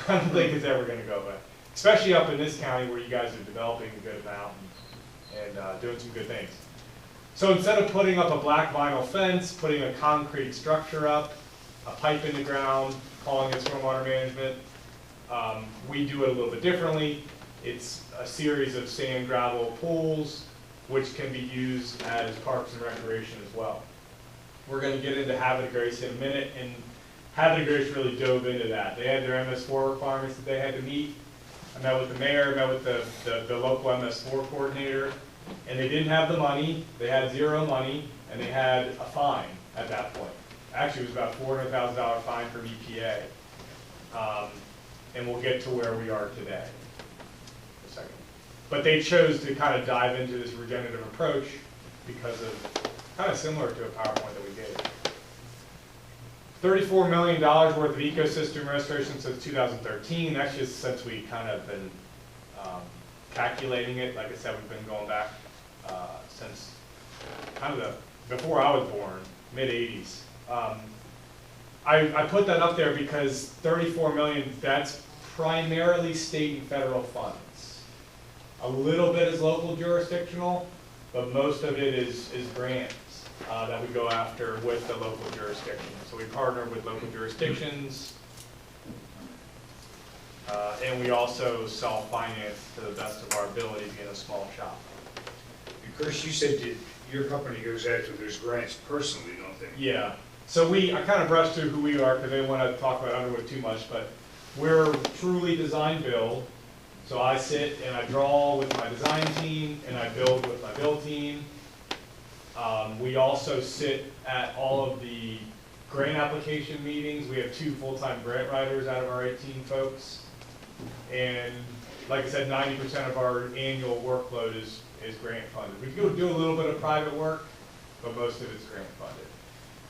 I don't think it's ever going to go away. Especially up in this county where you guys are developing a good amount and doing some good things. So instead of putting up a black vinyl fence, putting a concrete structure up, a pipe in the ground, calling it stormwater management, we do it a little bit differently. It's a series of sand gravel pools, which can be used as parks and recreation as well. We're going to get into Habit Grace in a minute, and Habit Grace really dove into that. They had their MS4 requirements that they had to meet. I met with the mayor, met with the local MS4 coordinator, and they didn't have the money. They had zero money, and they had a fine at that point. Actually, it was about $400,000 fine from EPA. And we'll get to where we are today in a second. But they chose to kind of dive into this regenerative approach because of, kind of similar to a PowerPoint that we gave. $34 million worth of ecosystem restoration since 2013. That's just since we kind of been calculating it. Like I said, we've been going back since kind of before I was born, mid-'80s. I put that up there because 34 million, that's primarily state and federal funds. A little bit is local jurisdictional, but most of it is grants that we go after with the local jurisdictions. So we partner with local jurisdictions, and we also self-finance to the best of our ability being a small shop. And Chris, you said that your company goes after those grants personally, don't they? Yeah. So I kind of brushed through who we are because I didn't want to talk about Underwood too much, but we're truly design build. So I sit and I draw with my design team and I build with my build team. We also sit at all of the grant application meetings. We have 2 full-time grant writers out of our 18 folks. And like I said, 90% of our annual workload is grant funded. We go do a little bit of private work, but most of it's grant funded.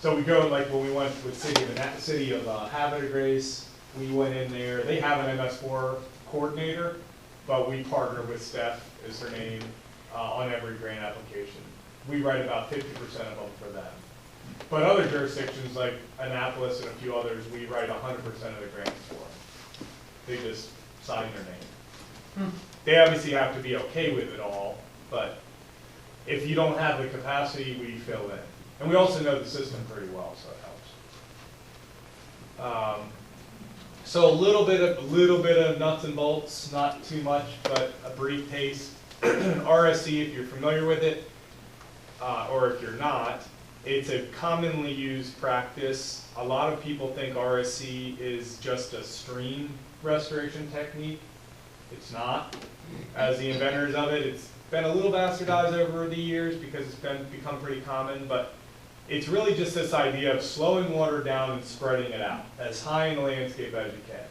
So we go, like when we went with City of Habit Grace, we went in there. They have an MS4 coordinator, but we partner with Steph, is her name, on every grant application. We write about 50% of them for them. But other jurisdictions like Annapolis and a few others, we write 100% of the grants for. They just sign their name. They obviously have to be okay with it all, but if you don't have the capacity, we fill in. And we also know the system pretty well, so it helps. So a little bit of nuts and bolts, not too much, but a brief taste. RSC, if you're familiar with it, or if you're not, it's a commonly used practice. A lot of people think RSC is just a stream restoration technique. It's not. As the inventors of it, it's been a little bastardized over the years because it's become pretty common, but it's really just this idea of slowing water down and spreading it out as high in the landscape as you can.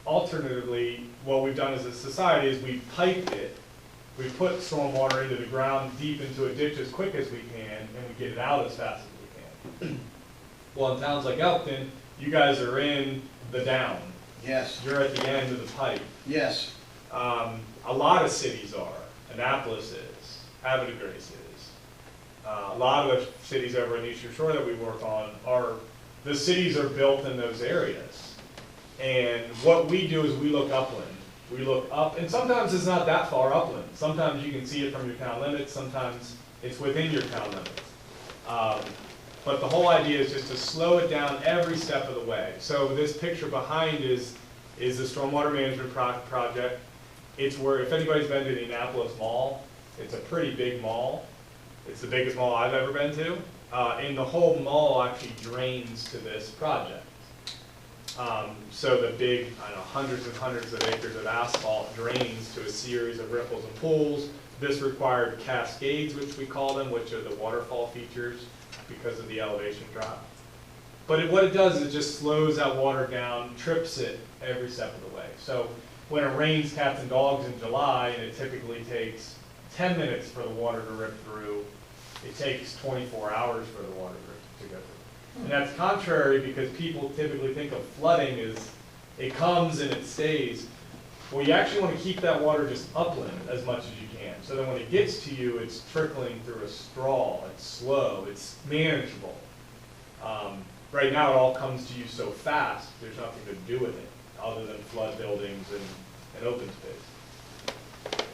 Alternatively, what we've done as a society is we've piped it. We put storm water into the ground deep into a ditch as quick as we can, and we get it out as fast as we can. Well, in towns like Elkton, you guys are in the down. Yes. You're at the end of the pipe. Yes. A lot of cities are. Annapolis is. Habit Grace is. A lot of the cities over in the Eastern Shore that we work on the cities are built in those areas. And what we do is we look upland. We look up, and sometimes it's not that far upland. Sometimes you can see it from your town limits. Sometimes it's within your town limits. But the whole idea is just to slow it down every step of the way. So this picture behind is the stormwater management project. It's where, if anybody's been to the Annapolis Mall, it's a pretty big mall. It's the biggest mall I've ever been to. And the whole mall actually drains to this project. So the big, I don't know, hundreds and hundreds of acres of asphalt drains to a series of ripples and pools. This required cascades, which we call them, which are the waterfall features because of the elevation drop. But what it does is it just slows that water down, trips it every step of the way. So when it rains cats and dogs in July, and it typically takes 10 minutes for the water to rip through, it takes 24 hours for the water to go through. And that's contrary because people typically think of flooding as it comes and it stays. Well, you actually want to keep that water just upland as much as you can. So then when it gets to you, it's trickling through a straw. It's slow. It's manageable. Right now, it all comes to you so fast, there's nothing to do with it other than flood buildings and open space.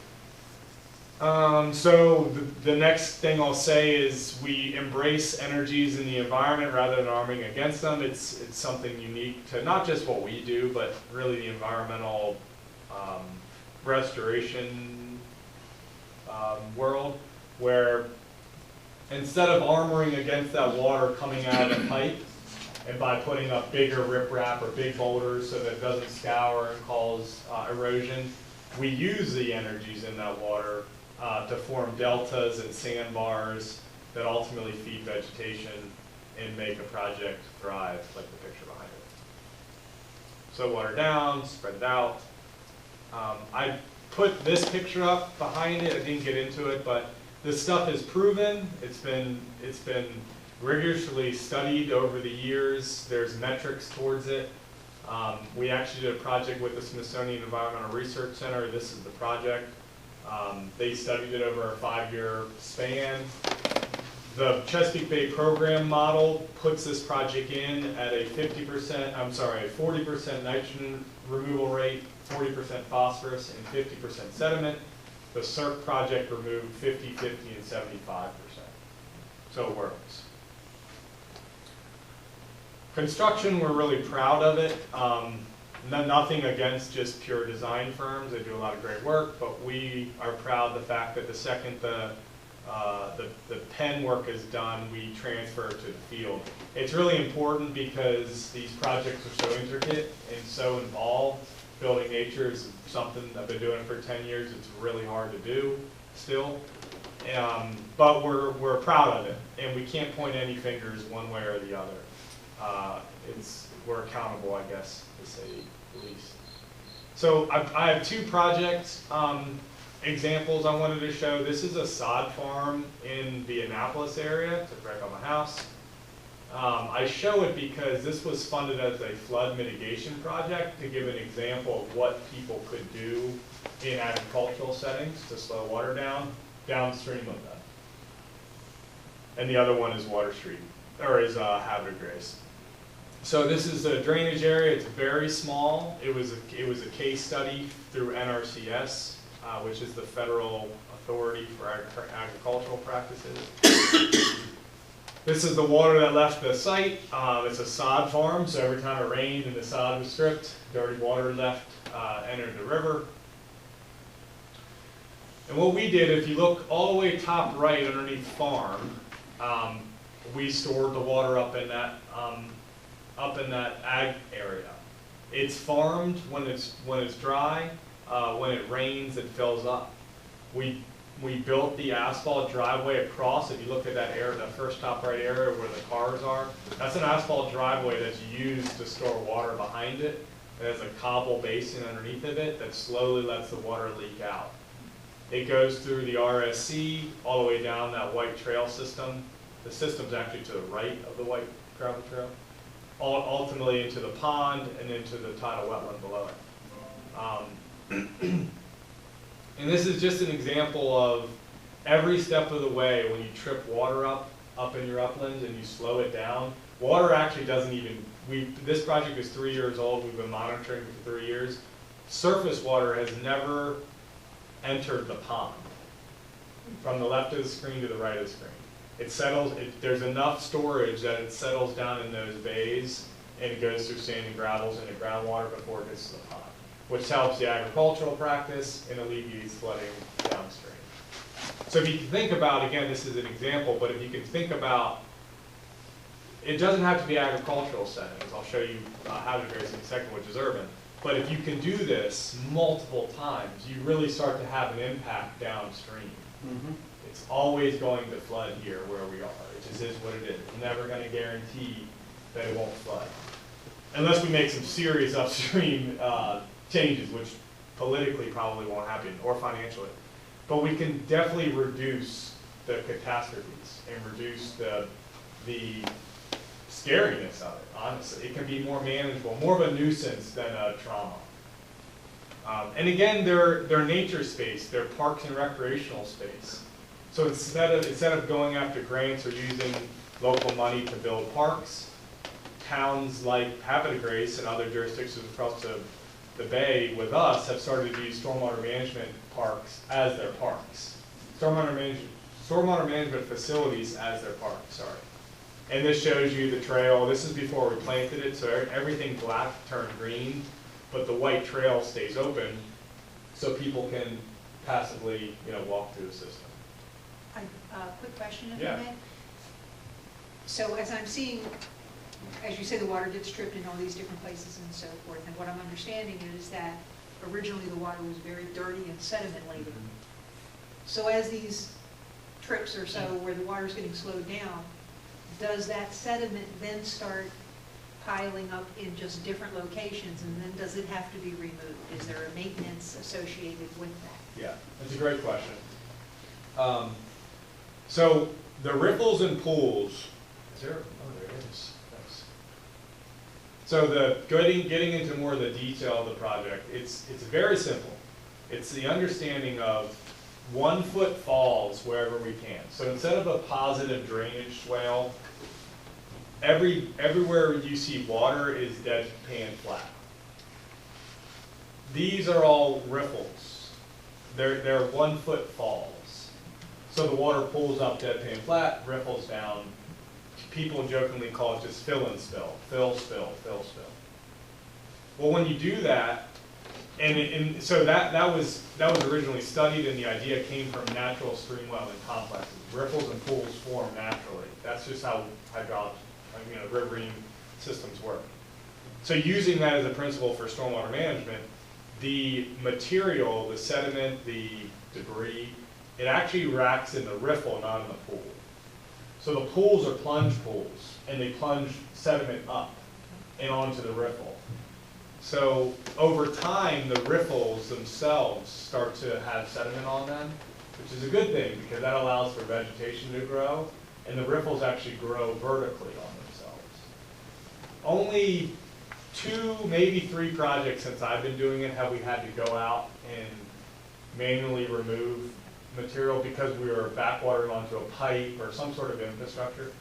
So the next thing I'll say is we embrace energies in the environment rather than arming against them. It's something unique to not just what we do, but really the environmental restoration world, where instead of armoring against that water coming out of the pipe, and by putting up bigger riprap or big boulders so that it doesn't scour and cause erosion, we use the energies in that water to form deltas and sandbars that ultimately feed vegetation and make a project thrive, like the picture behind it. So water down, spread it out. I put this picture up behind it. I didn't get into it, but this stuff is proven. It's been rigorously studied over the years. There's metrics towards it. We actually did a project with the Smithsonian Environmental Research Center. This is the project. They studied it over a 5-year span. The Chesapeake Bay program model puts this project in at a 40% nitrogen removal rate, 40% phosphorus, and 50% sediment. The CERC project removed 50, 50, and 75%. So it works. Construction, we're really proud of it. Nothing against just pure design firms. They do a lot of great work, but we are proud of the fact that the second the pen work is done, we transfer to the field. It's really important because these projects are so intricate and so involved. Building nature is something I've been doing for 10 years. It's really hard to do still. But we're proud of it, and we can't point any fingers one way or the other. We're accountable, I guess, to say the least. So I have 2 projects examples I wanted to show. This is a sod farm in the Annapolis area. It's right by my house. I show it because this was funded as a flood mitigation project to give an example of what people could do in agricultural settings to slow water down downstream of them. And the other one is water street, or is hazard grace. So this is a drainage area. It's very small. It was a case study through NRCS, which is the federal authority for agricultural practices. This is the water that left the site. It's a sod farm, so every time it rained and the sod was stripped, dirty water left, entered the river. And what we did, if you look all the way top right underneath farm, we stored the water up in that ag area. It's farmed when it's dry. When it rains, it fills up. We built the asphalt driveway across. If you look at that area, that first top right area where the cars are, that's an asphalt driveway that's used to store water behind it. There's a cobble basin underneath of it that slowly lets the water leak out. It goes through the RSC all the way down that white trail system. The system's actually to the right of the white gravel trail. Ultimately into the pond and into the tidal wetland below it. And this is just an example of every step of the way when you trip water up in your uplands and you slow it down. Water actually doesn't even, this project is 3 years old. We've been monitoring it for 3 years. Surface water has never entered the pond from the left of the screen to the right of the screen. It settles, there's enough storage that it settles down in those bays and it goes through sand and gravels into groundwater before it gets to the pond, which helps the agricultural practice and alleviates flooding downstream. So if you think about, again, this is an example, but if you can think about, it doesn't have to be agricultural settings. I'll show you hazard grace in a second, which is urban. But if you can do this multiple times, you really start to have an impact downstream. It's always going to flood here where we are. It just is what it is. It's never going to guarantee that it won't flood. Unless we make some serious upstream changes, which politically probably won't happen, or financially. But we can definitely reduce the catastrophes and reduce the scariness of it, honestly. It can be more manageable, more of a nuisance than a trauma. And again, they're nature space, they're parks and recreational space. So instead of going after grants or using local money to build parks, towns like Havre de Grace and other jurisdictions across the bay with us have started to use stormwater management parks as their parks. stormwater management facilities as their park, sorry. And this shows you the trail. This is before we planted it, so everything black turned green, but the white trail stays open so people can passively, walk through the system. Quick question, if Yeah. I may. So as I'm seeing, as you say, the water gets stripped in all these different places and so forth, and what I'm understanding is that originally the water was very dirty and sediment laden. So as these trips or so where the water's getting slowed down, does that sediment then start piling up in just different locations, and then does it have to be removed? Is there a maintenance associated with that? Yeah, that's a great question. So the riffles and pools, is there, oh, there it is. Thanks. So getting into more of the detail of the project, it's very simple. It's the understanding of 1 foot falls wherever we can. So instead of a positive drainage swale, everywhere you see water is deadpan flat. These are all riffles. They're 1 foot falls. So the water pulls up deadpan flat, riffles down. People jokingly call it just fill and spill. Fill, spill, fill, spill. Well, when you do that, and so that was originally studied, and the idea came from natural stream wetland complexes. Riffles and pools form naturally. That's just how riverine systems work. So using that as a principle for stormwater management, the material, the sediment, the debris, it actually racks in the riffle, not in the pool. So the pools are plunge pools, and they plunge sediment up and onto the riffle. So over time, the riffles themselves start to have sediment on them, which is a good thing because that allows for vegetation to grow, and the riffles actually grow vertically on themselves. Only 2, maybe 3 projects since I've been doing it have we had to go out and manually remove material because we were backwatering onto a pipe or some sort of infrastructure.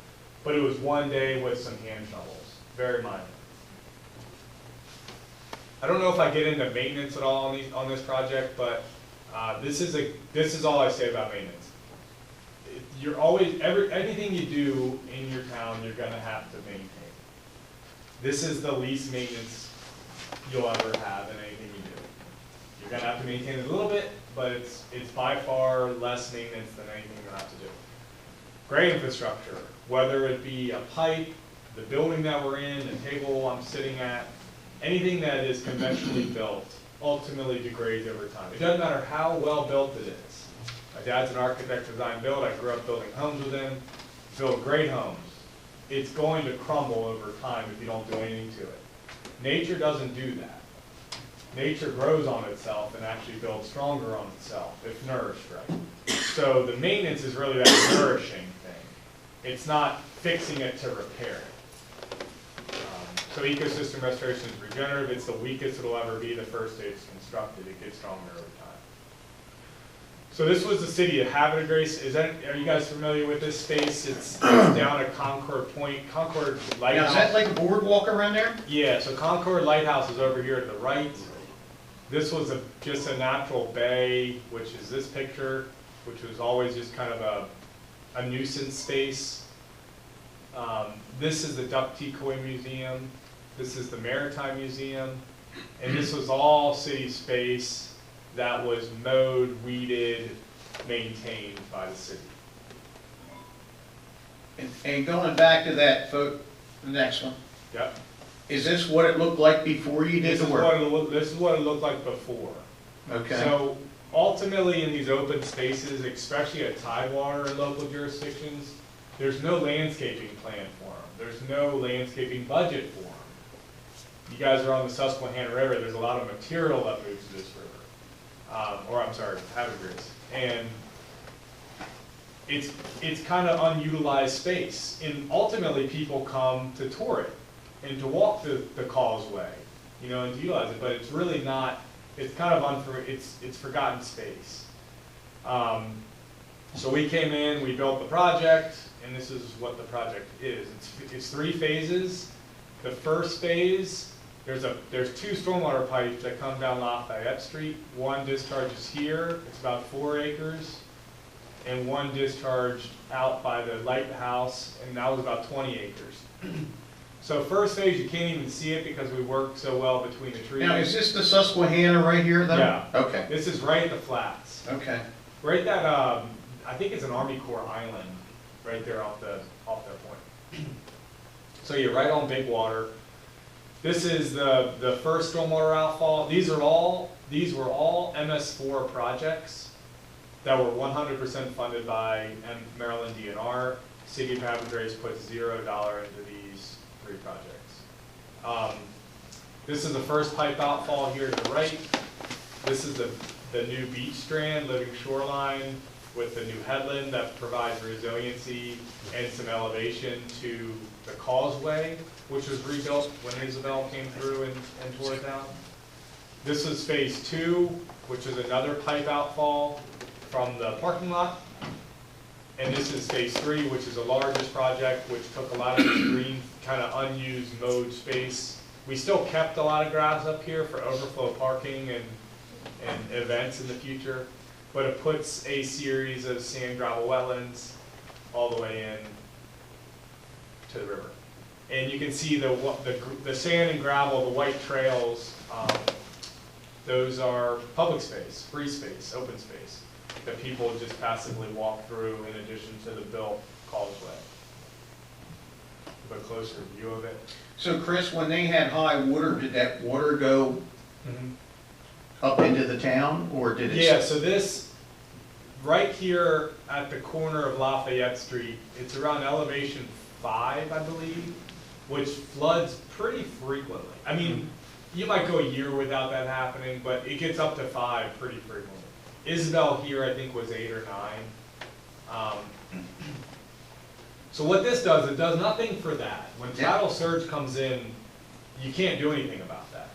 But it was one day with some hand shovels, very minor. I don't know if I get into maintenance at all on this project, but this is all I say about maintenance. You're always, anything you do in your town, you're gonna have to maintain. This is the least maintenance you'll ever have in anything you do. You're gonna have to maintain it a little bit, but it's by far less maintenance than anything you're gonna have to do. Great infrastructure, whether it be a pipe, the building that we're in, the table I'm sitting at, anything that is conventionally built ultimately degrades over time. It doesn't matter how well built it is. My dad's an architect, design build. I grew up building homes with him, built great homes. It's going to crumble over time if you don't do anything to it. Nature doesn't do that. Nature grows on itself and actually builds stronger on itself if nourished right. So the maintenance is really that nourishing thing. It's not fixing it to repair it. So ecosystem restoration is regenerative. It's the weakest it'll ever be the first day it's constructed. It gets stronger over time. So this was the city of Habitat Grace. Are you guys familiar with this space? It's down at Concord Point, Concord Lighthouse. Now, is that like a boardwalk around there? Yeah, so Concord Lighthouse is over here to the right. This was just a natural bay, which is this picture, which was always just kind of a nuisance space. This is the Duck Decoy Museum. This is the Maritime Museum. And this was all city space that was mowed, weeded, maintained by the city. And going back to that, the next one. Yep. Is this what it looked like before you did the work? This is what it looked like before. Okay. So ultimately in these open spaces, especially at Tidewater in local jurisdictions, there's no landscaping plan for them. There's no landscaping budget for them. You guys are on the Susquehanna River. There's a lot of material that moves to this river. Habitat Grace. And it's kind of unutilized space. And ultimately people come to tour it and to walk the causeway, and to utilize it, but it's really not, it's kind of it's forgotten space. So we came in, we built the project, and this is what the project is. It's 3 phases. The first phase, there's 2 stormwater pipes that come down Lafayette Street. One discharges here, it's about 4 acres. and one discharged out by the lighthouse, and that was about 20 acres. So first phase, you can't even see it because we work so well between the trees. Now, is this the Susquehanna right here, though? Yeah. Okay, This is right at the flats. okay. Right that, I think it's an Army Corps island, right there off that point. So you're right on Big Water. This is the first stormwater outfall. These were all MS4 projects that were 100% funded by Maryland DNR. City of Happy Grace put $0 into these 3 projects. This is the first pipe outfall here to the right. This is the new beach strand, living shoreline, with the new headland that provides resiliency and some elevation to the causeway, which was rebuilt when Isabel came through and tore it down. This is phase 2, which is another pipe outfall from the parking lot. And this is phase 3, which is the largest project, which took a lot of this green, kind of unused mowed space. We still kept a lot of grass up here for overflow parking and events in the future, but it puts a series of sand gravel wetlands all the way in to the river. And you can see the sand and gravel, the white trails, those are public space, free space, open space, that people just passively walk through in addition to the built causeway. A closer view of it. So Chris, when they had high water, did that water go up into the town, or did it? Yeah, so this, right here at the corner of Lafayette Street, it's around elevation 5, I believe, which floods pretty frequently. I mean, you might go a year without that happening, but it gets up to 5 pretty frequently. Isabel here, I think, was 8 or 9. So what this does, it does nothing for that. When tidal surge comes in, you can't do anything about that.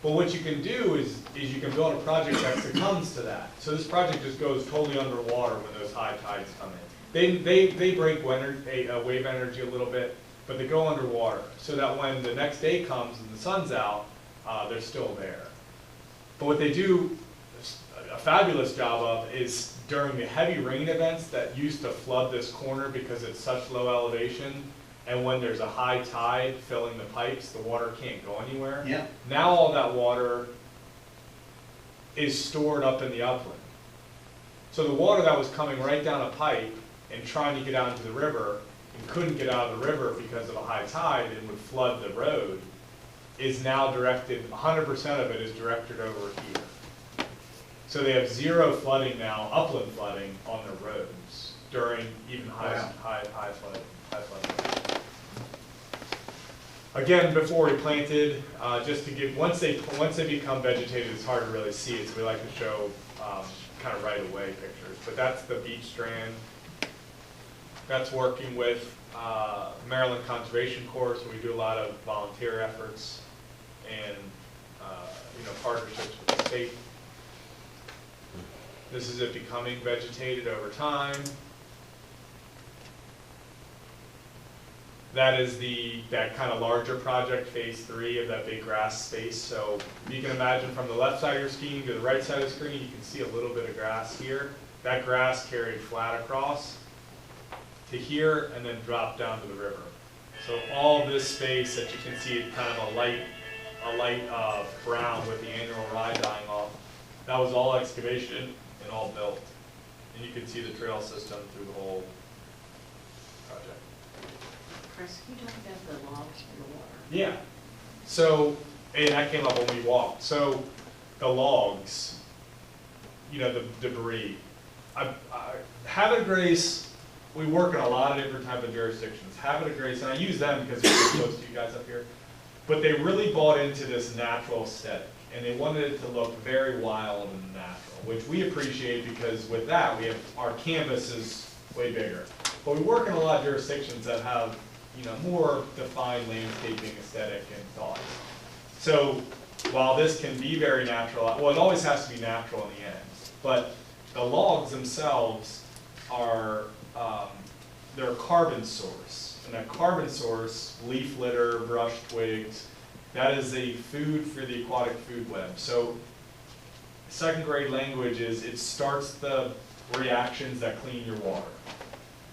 But what you can do is you can build a project that succumbs to that. So this project just goes totally underwater when those high tides come in. They break wave energy a little bit, but they go underwater so that when the next day comes and the sun's out, they're still there. But what they do a fabulous job of is during the heavy rain events that used to flood this corner because it's such low elevation, and when there's a high tide filling the pipes, the water can't go anywhere. Yeah. Now all that water is stored up in the upland. So the water that was coming right down a pipe and trying to get out into the river and couldn't get out of the river because of a high tide and would flood the road is now directed, 100% of it is directed over here. So they have 0 flooding now, upland flooding on the roads during even high flooding. Again, before we planted, just to give, once they become vegetated, it's hard to really see it, so we like to show kind of right away pictures. But that's the beach strand. That's working with Maryland Conservation Corps, so we do a lot of volunteer efforts and partnerships with the state. This is it becoming vegetated over time. That is that kind of larger project, phase 3 of that big grass space. So you can imagine from the left side of your screen to the right side of the screen, you can see a little bit of grass here. That grass carried flat across to here and then dropped down to the river. So all this space that you can see, kind of a light brown with the annual rye dying off, that was all excavation and all built. And you can see the trail system through the whole project. Chris, can you talk about the logs from the water? Yeah. So, and that came up when we walked. So the logs, the debris. Habit Grace, we work in a lot of different type of jurisdictions. Habit Grace, and I use them because we're close to you guys up here, but they really bought into this natural aesthetic, and they wanted it to look very wild and natural, which we appreciate because with that, our canvas is way bigger. But we work in a lot of jurisdictions that have more defined landscaping aesthetic and thought. So while this can be very natural, well, it always has to be natural in the end, but the logs themselves are, they're a carbon source. And that carbon source, leaf litter, brush twigs, that is a food for the aquatic food web. So 2nd grade language is it starts the reactions that clean your water.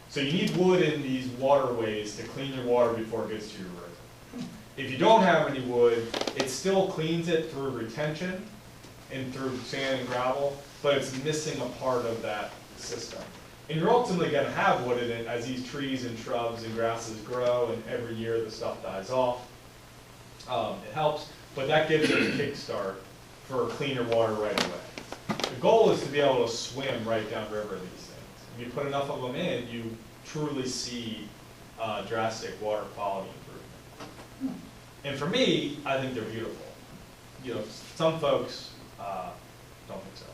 So you need wood in these waterways to clean your water before it gets to your river. If you don't have any wood, it still cleans it through retention and through sand and gravel, but it's missing a part of that system. And you're ultimately going to have wood in it as these trees and shrubs and grasses grow, and every year the stuff dies off. It helps, but that gives it a kickstart for cleaner water right away. The goal is to be able to swim right downriver these things. If you put enough of them in, you truly see drastic water quality improvement. And for me, I think they're beautiful. You know, some folks don't think so.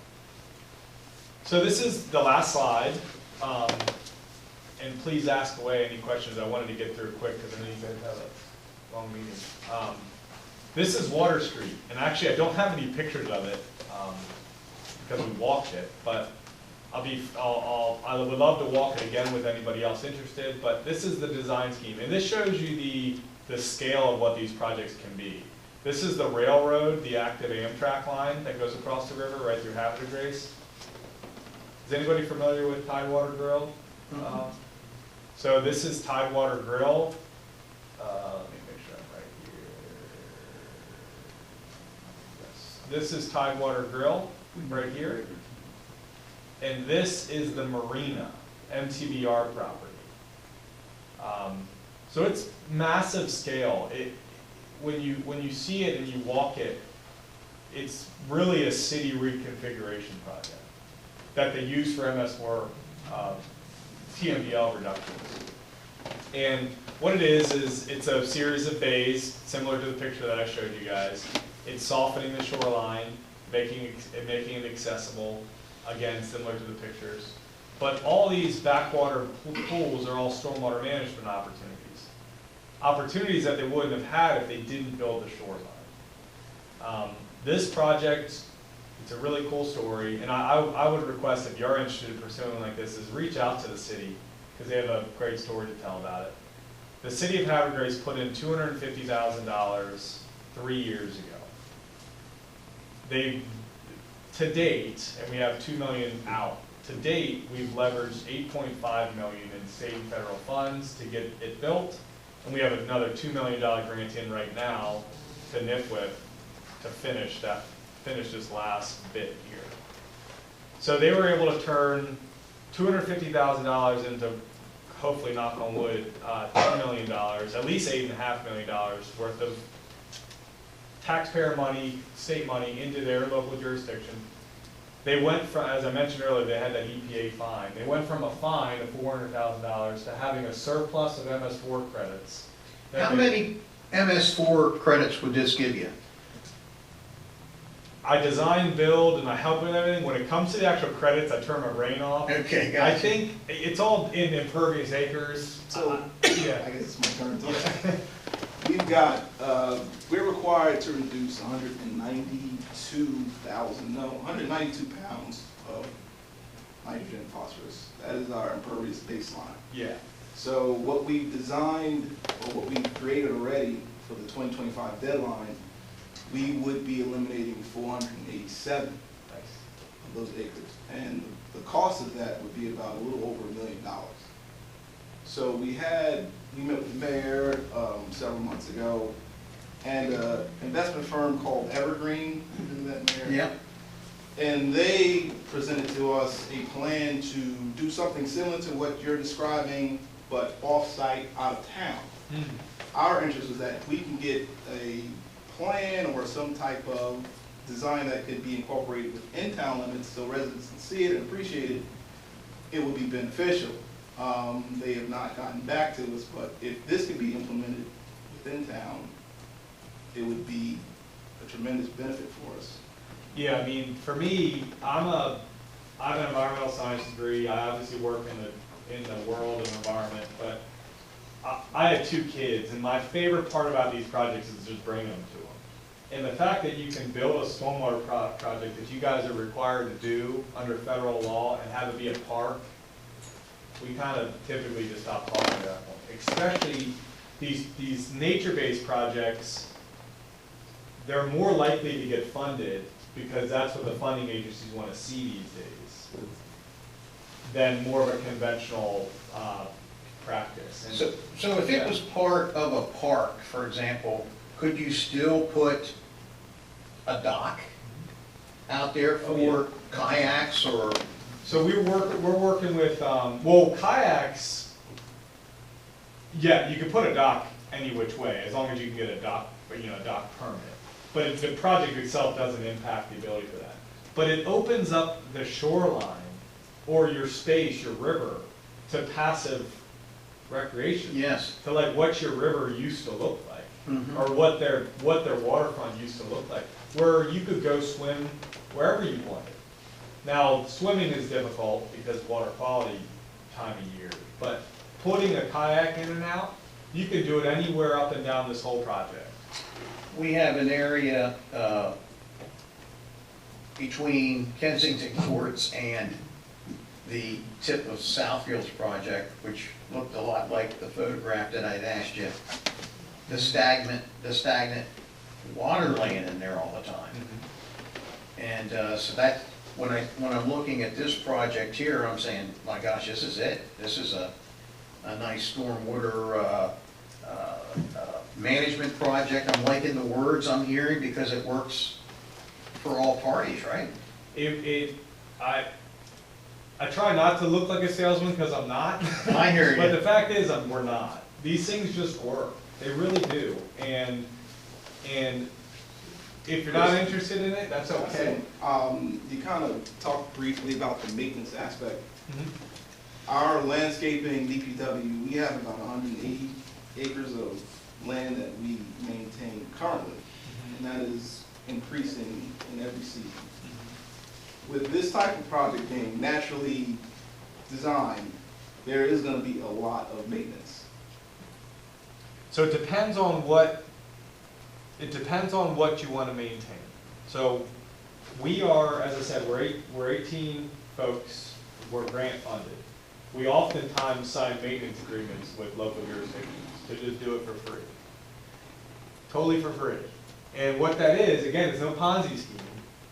So this is the last slide. And please ask away any questions. I wanted to get through quick because I know you guys have a long meeting. This is Water Street, and actually I don't have any pictures of it because we walked it, but I would love to walk it again with anybody else interested, but this is the design scheme, and this shows you the scale of what these projects can be. This is the railroad, the active Amtrak line that goes across the river right through Havre de Grace. Is anybody familiar with Tidewater Grill? So this is Tidewater Grill. Let me make sure I'm right here. Yes. This is Tidewater Grill right here. And this is the marina, MTBR property. So it's massive scale. When you see it and you walk it, it's really a city reconfiguration project that they use for MS4 TMDL reductions. And what it is it's a series of bays, similar to the picture that I showed you guys. It's softening the shoreline, making it accessible, again, similar to the pictures. But all these backwater pools are all stormwater management opportunities. Opportunities that they wouldn't have had if they didn't build the shoreline. This project, it's a really cool story, and I would request, if you're interested in pursuing like this, is reach out to the city, because they have a great story to tell about it. The city of Havre de Grace put in $250,000 3 years ago. They, to date, and we have $2 million out, to date, we've leveraged $8.5 million in state and federal funds to get it built, and we have another $2 million grant in right now to NIFWIP to finish this last bit here. So they were able to turn $250,000 into, hopefully knock on wood, $10 million, at least $8.5 million worth of taxpayer money, state money into their local jurisdiction. They went from, as I mentioned earlier, they had that EPA fine. They went from a fine of $400,000 to having a surplus of MS4 credits. How many MS4 credits would this give you? I design, build, and I help with everything. When it comes to the actual credits, I turn my brain off. Okay, gotcha. I think it's all in impervious acres. So, Yeah. I guess it's my turn to talk. We've got, we're required to reduce 192 pounds of nitrogen and phosphorus. That is our impervious baseline. Yeah. So what we've designed, or what we've created already for the 2025 deadline, we would be eliminating 487 of those acres. And the cost of that would be about a little over $1 million. So we met with the mayor several months ago, and an investment firm called Evergreen, remember that, Mayor? Yeah. And they presented to us a plan to do something similar to what you're describing, but off-site, out of town. Our interest was that if we can get a plan or some type of design that could be incorporated within town limits so residents can see it and appreciate it, it would be beneficial. They have not gotten back to us, but if this could be implemented within town, it would be a tremendous benefit for us. Yeah, I mean, for me, I have an environmental science degree. I obviously work in the world of environment, but I have 2 kids, and my favorite part about these projects is just bringing them to them. And the fact that you can build a stormwater project that you guys are required to do under federal law and have it be a park, we kind of typically just stop talking at that point. Especially these nature-based projects, they're more likely to get funded because that's what the funding agencies want to see these days. than more of a conventional practice. And So if it was part of a park, for example, could you still put a dock out there for kayaks or? So we're working with, well, kayaks, yeah, you can put a dock any which way, as long as you can get a dock, a dock permit. But the project itself doesn't impact the ability for that. But it opens up the shoreline or your space, your river, to passive recreation. Yes. To like what your river used to look like, Mhm. or what their waterfront used to look like, where you could go swim wherever you wanted. Now, swimming is difficult because of water quality time of year, but putting a kayak in and out, you can do it anywhere up and down this whole project. We have an area between Kensington Courts and the tip of Southfield's project, which looked a lot like the photograph that I'd asked you. The stagnant water laying in there all the time. And so that, when I'm looking at this project here, I'm saying, my gosh, this is it. This is a nice stormwater management project. I'm liking the words I'm hearing because it works for all parties, right? I try not to look like a salesman because I'm not. I hear you. But the fact is, we're not. These things just work. They really do. And if you're not interested in it, that's okay. You kind of talked briefly about the maintenance aspect. Mhm. Our landscaping, DPW, we have about 180 acres of land that we maintain currently, and that is increasing in every season. With this type of project being naturally designed, there is going to be a lot of maintenance. So it depends on what you want to maintain. So we are, as I said, we're 18 folks, we're grant funded. We oftentimes sign maintenance agreements with local jurisdictions to just do it for free. Totally for free. And what that is, again, it's no Ponzi scheme.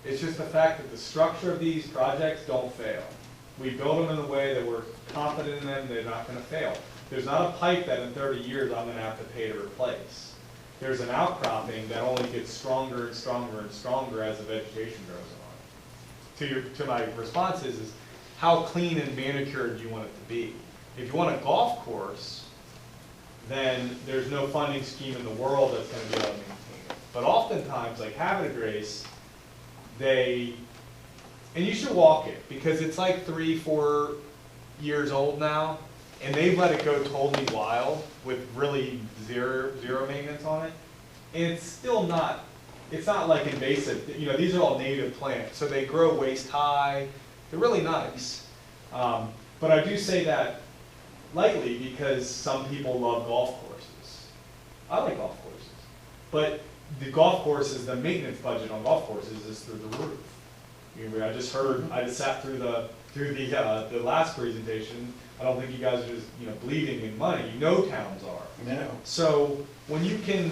It's just the fact that the structure of these projects don't fail. We build them in a way that we're confident in them, they're not going to fail. There's not a pipe that in 30 years I'm going to have to pay to replace. There's an outcropping that only gets stronger and stronger and stronger as the vegetation grows on. To my response is how clean and manicured do you want it to be? If you want a golf course, then there's no funding scheme in the world that's going to be able to maintain it. But oftentimes, like Havre de Grace, and you should walk it, because it's like 3-4 years old now, and they've let it go totally wild with really zero maintenance on it. And it's still not, it's not like invasive. These are all native plants, so they grow waist high. They're really nice. But I do say that lightly because some people love golf courses. I like golf courses. But the golf courses, the maintenance budget on golf courses is through the roof. I just sat through the last presentation. I don't think you guys are just bleeding in money. Towns are. No. So when you can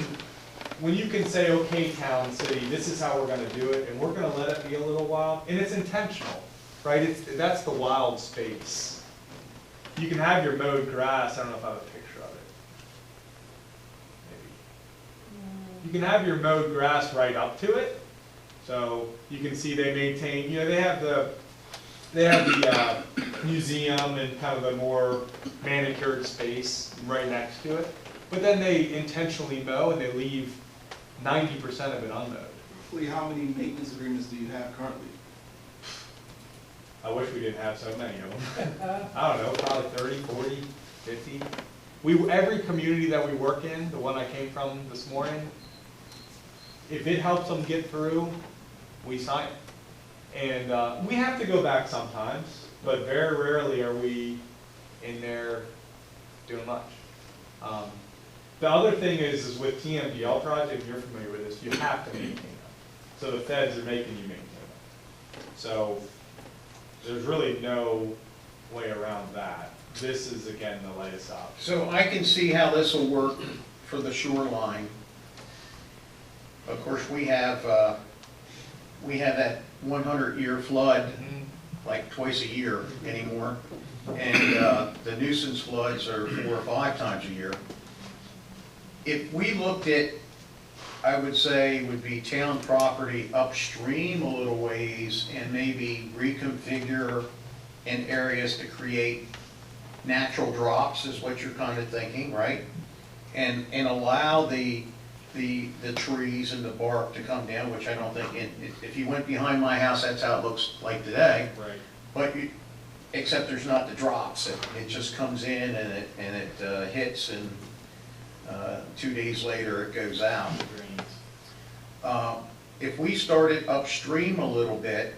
say, okay, town, city, this is how we're going to do it, and we're going to let it be a little wild, and it's intentional, right? That's the wild space. You can have your mowed grass. I don't know if I have a picture of it. Maybe. You can have your mowed grass right up to it, so you can see they maintain. They have the museum and kind of a more manicured space right next to it. But then they intentionally mow and they leave 90% of it unmowed. Roughly how many maintenance agreements do you have currently? I wish we didn't have so many of them. I don't know, probably 30, 40, 50. Every community that we work in, the one I came from this morning, if it helps them get through, we sign it. And we have to go back sometimes, but very rarely are we in there doing much. The other thing is with TMDL project, if you're familiar with this, you have to maintain them. So the feds are making you maintain them. So there's really no way around that. This is, again, the latest option. So I can see how this will work for the shoreline. Of course, we have that 100-year flood like twice a year anymore. And the nuisance floods are 4 or 5 times a year. If we looked at, I would say, would be town property upstream a little ways and maybe reconfigure in areas to create natural drops is what you're kind of thinking, right? And allow the trees and the bark to come down, which I don't think, if you went behind my house, that's how it looks like today. Right. But except there's not the drops, it just comes in and it hits, and 2 days later it goes out. If we started upstream a little bit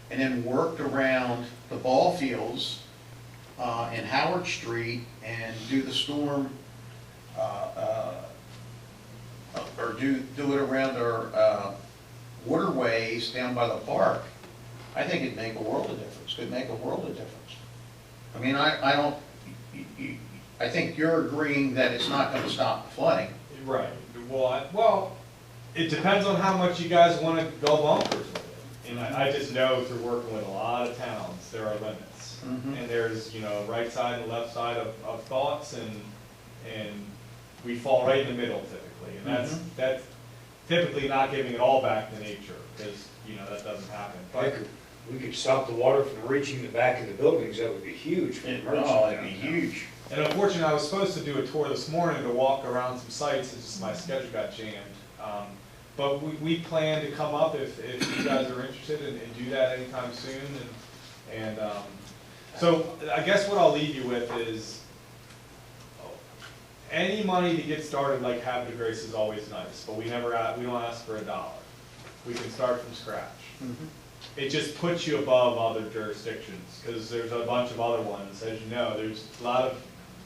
and then worked around the ball fields in Howard Street and do the storm, or do it around our waterways down by the park, I think it'd make a world of difference, could make a world of difference. I mean, I don't, I think you're agreeing that it's not gonna stop the flooding. Right. Well, it depends on how much you guys want to go bonkers with it. And I just know through working with a lot of towns, there are limits. Mhm. And there's, you know, right side and left side of thoughts, and we fall right in the middle typically. And that's typically not giving it all back to nature, because, you know, that doesn't happen. But We could stop the water from reaching the back of the buildings, that would be huge for the emergency. Oh, it'd be huge. And unfortunately, I was supposed to do a tour this morning to walk around some sites, it's just my schedule got jammed. But we plan to come up if you guys are interested and do that anytime soon. So I guess what I'll leave you with is, any money to get started like Habit of Grace is always nice, but we don't ask for $1. We can start from scratch. It just puts you above other jurisdictions, because there's a bunch of other ones, as you know. There's a lot of,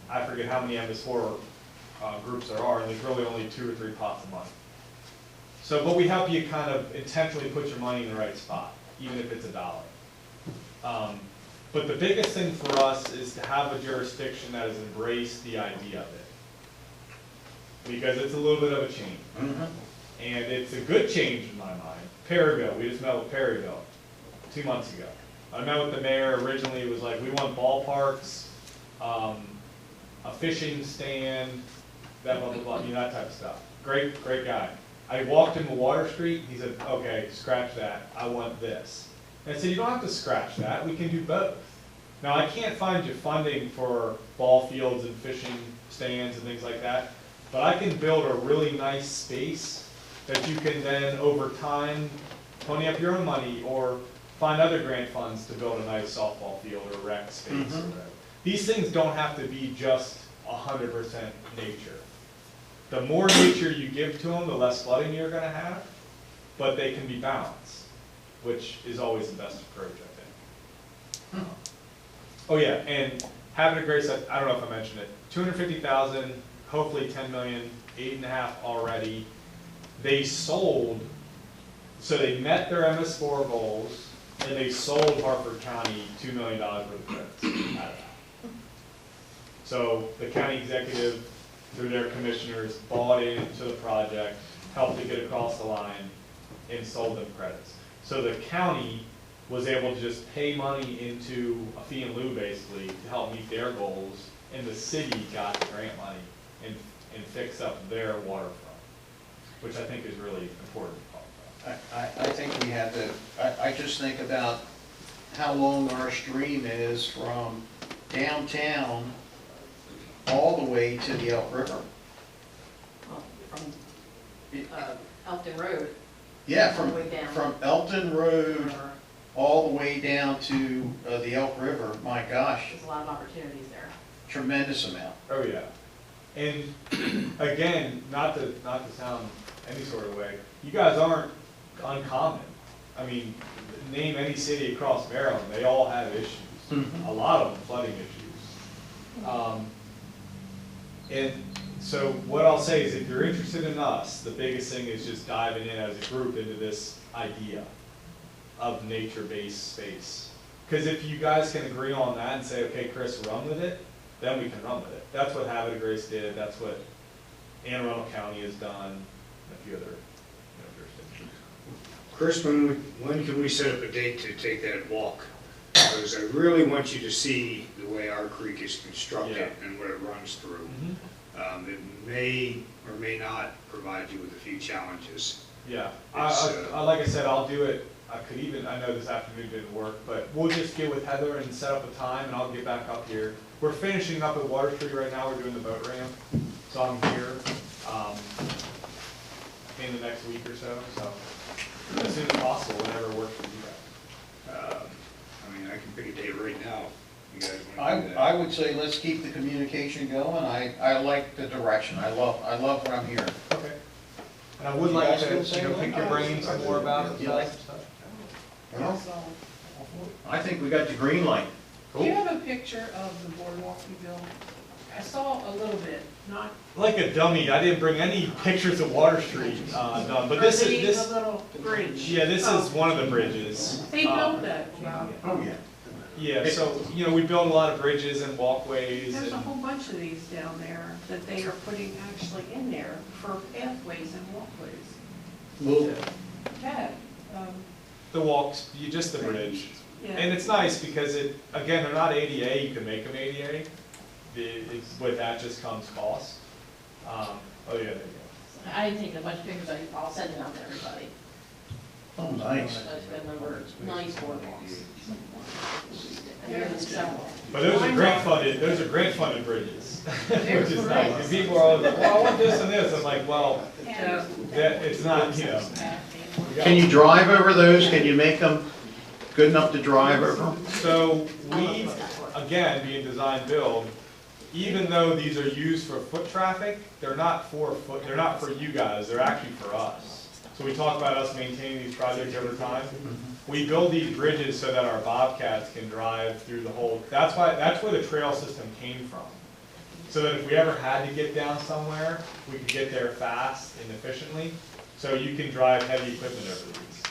I forget how many MS4 groups there are, and there's really only 2 or 3 pots of money. So, but we help you kind of intentionally put your money in the right spot, even if it's $1. But the biggest thing for us is to have a jurisdiction that has embraced the idea of it. Because it's a little bit of a change. And it's a good change in my mind. Perryville, we just met with Perryville 2 months ago. I met with the mayor. Originally it was like, we want ballparks, a fishing stand, that blah, blah, blah, you know, that type of stuff. Great guy. I walked him to Water Street, he said, okay, scratch that, I want this. And I said, you don't have to scratch that, we can do both. Now, I can't find you funding for ball fields and fishing stands and things like that, but I can build a really nice space that you can then, over time, pony up your own money or find other grant funds to build a nice softball field or rec space or whatever. These things don't have to be just 100% nature. The more nature you give to them, the less flooding you're going to have, but they can be balanced, which is always the best approach, I think. Oh yeah, and Habit of Grace, I don't know if I mentioned it, 250,000, hopefully 10 million, 8.5 already. They sold, so they met their MS4 goals, and they sold Harford County $2 million worth of credits out of that. So the county executive, through their commissioners, bought into the project, helped it get across the line, and sold them credits. So the county was able to just pay money into a fee in lieu, basically, to help meet their goals, and the city got the grant money and fix up their waterfront, which I think is really important to talk about. I think we have to, I just think about how long our stream is from downtown all the way to the Elk River. Well, from Elkton Road. Yeah, all the way down. from Elkton Road all the way down to the Elk River. My gosh, There's a lot of opportunities there. tremendous amount. Oh yeah, and again, not to sound any sort of way, you guys aren't uncommon. I mean, name any city across Maryland, they all have issues. A lot of them flooding issues. And so what I'll say is, if you're interested in us, the biggest thing is just diving in as a group into this idea of nature-based space. Because if you guys can agree on that and say, okay, Chris, run with it, then we can run with it. That's what Habit of Grace did. That's what Anne Arundel County has done, and a few other jurisdictions. Chris, when can we set up a date to take that walk? because I really want you to see the way our creek is constructed Yeah. and what it runs through. It may or may not provide you with a few challenges. Yeah, It's, like I said, I'll do it. I know this afternoon didn't work, but we'll just get with Heather and set up a time, and I'll get back up here. We're finishing up at Water Street right now. We're doing the boat ramp, so I'm here in the next week or so. So as soon as possible, whenever works for you guys. I mean, I can pick a date right now. You guys want to do that? I would say let's keep the communication going. I like the direction. I love what I'm hearing. Okay. And I would You like guys to, feel the same way? pick your brains some more about You like- stuff. So, I think we got the green light. do you have a picture of the boardwalk you built? I saw a little bit, not. Like a dummy, I didn't bring any pictures of Water Street done, but this is The little bridge. Yeah, this is one of the bridges. They built that, Bob. Oh, yeah. Yeah, so, we build a lot of bridges and walkways There's a and, whole bunch of these down there that they are putting actually in there for pathways and walkways. Well, Ted, the walks, just the bridge. yeah. And it's nice because again, they're not ADA, you can make them ADA. With that just comes cost. Oh, yeah, there you go. I didn't take a bunch of pictures, I'll send it out to everybody. oh, nice. That's been number nice boardwalks. And there's several. But those are grant funded bridges, which is nice. And people are always like, well, I want this and this. I'm like, well, it's not, Can you drive over those? Can you make them good enough to drive over? So we, again, being design build, even though these are used for foot traffic, they're not for you guys, they're actually for us. So we talk about us maintaining these projects over time. We build these bridges so that our bobcats can drive through the whole, that's where the trail system came from. So that if we ever had to get down somewhere, we could get there fast and efficiently. So you can drive heavy equipment over these.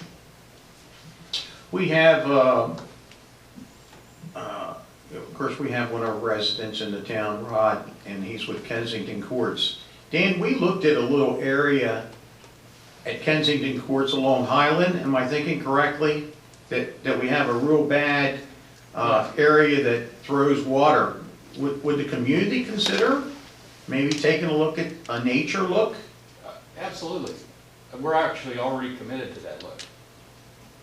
We have, of course, we have one of our residents in the town, Rod, and he's with Kensington Courts. Dan, we looked at a little area at Kensington Courts along Highland, am I thinking correctly? That we have a real bad area that throws water. Would the community consider maybe taking a look at a nature look? Absolutely. We're actually already committed to that look.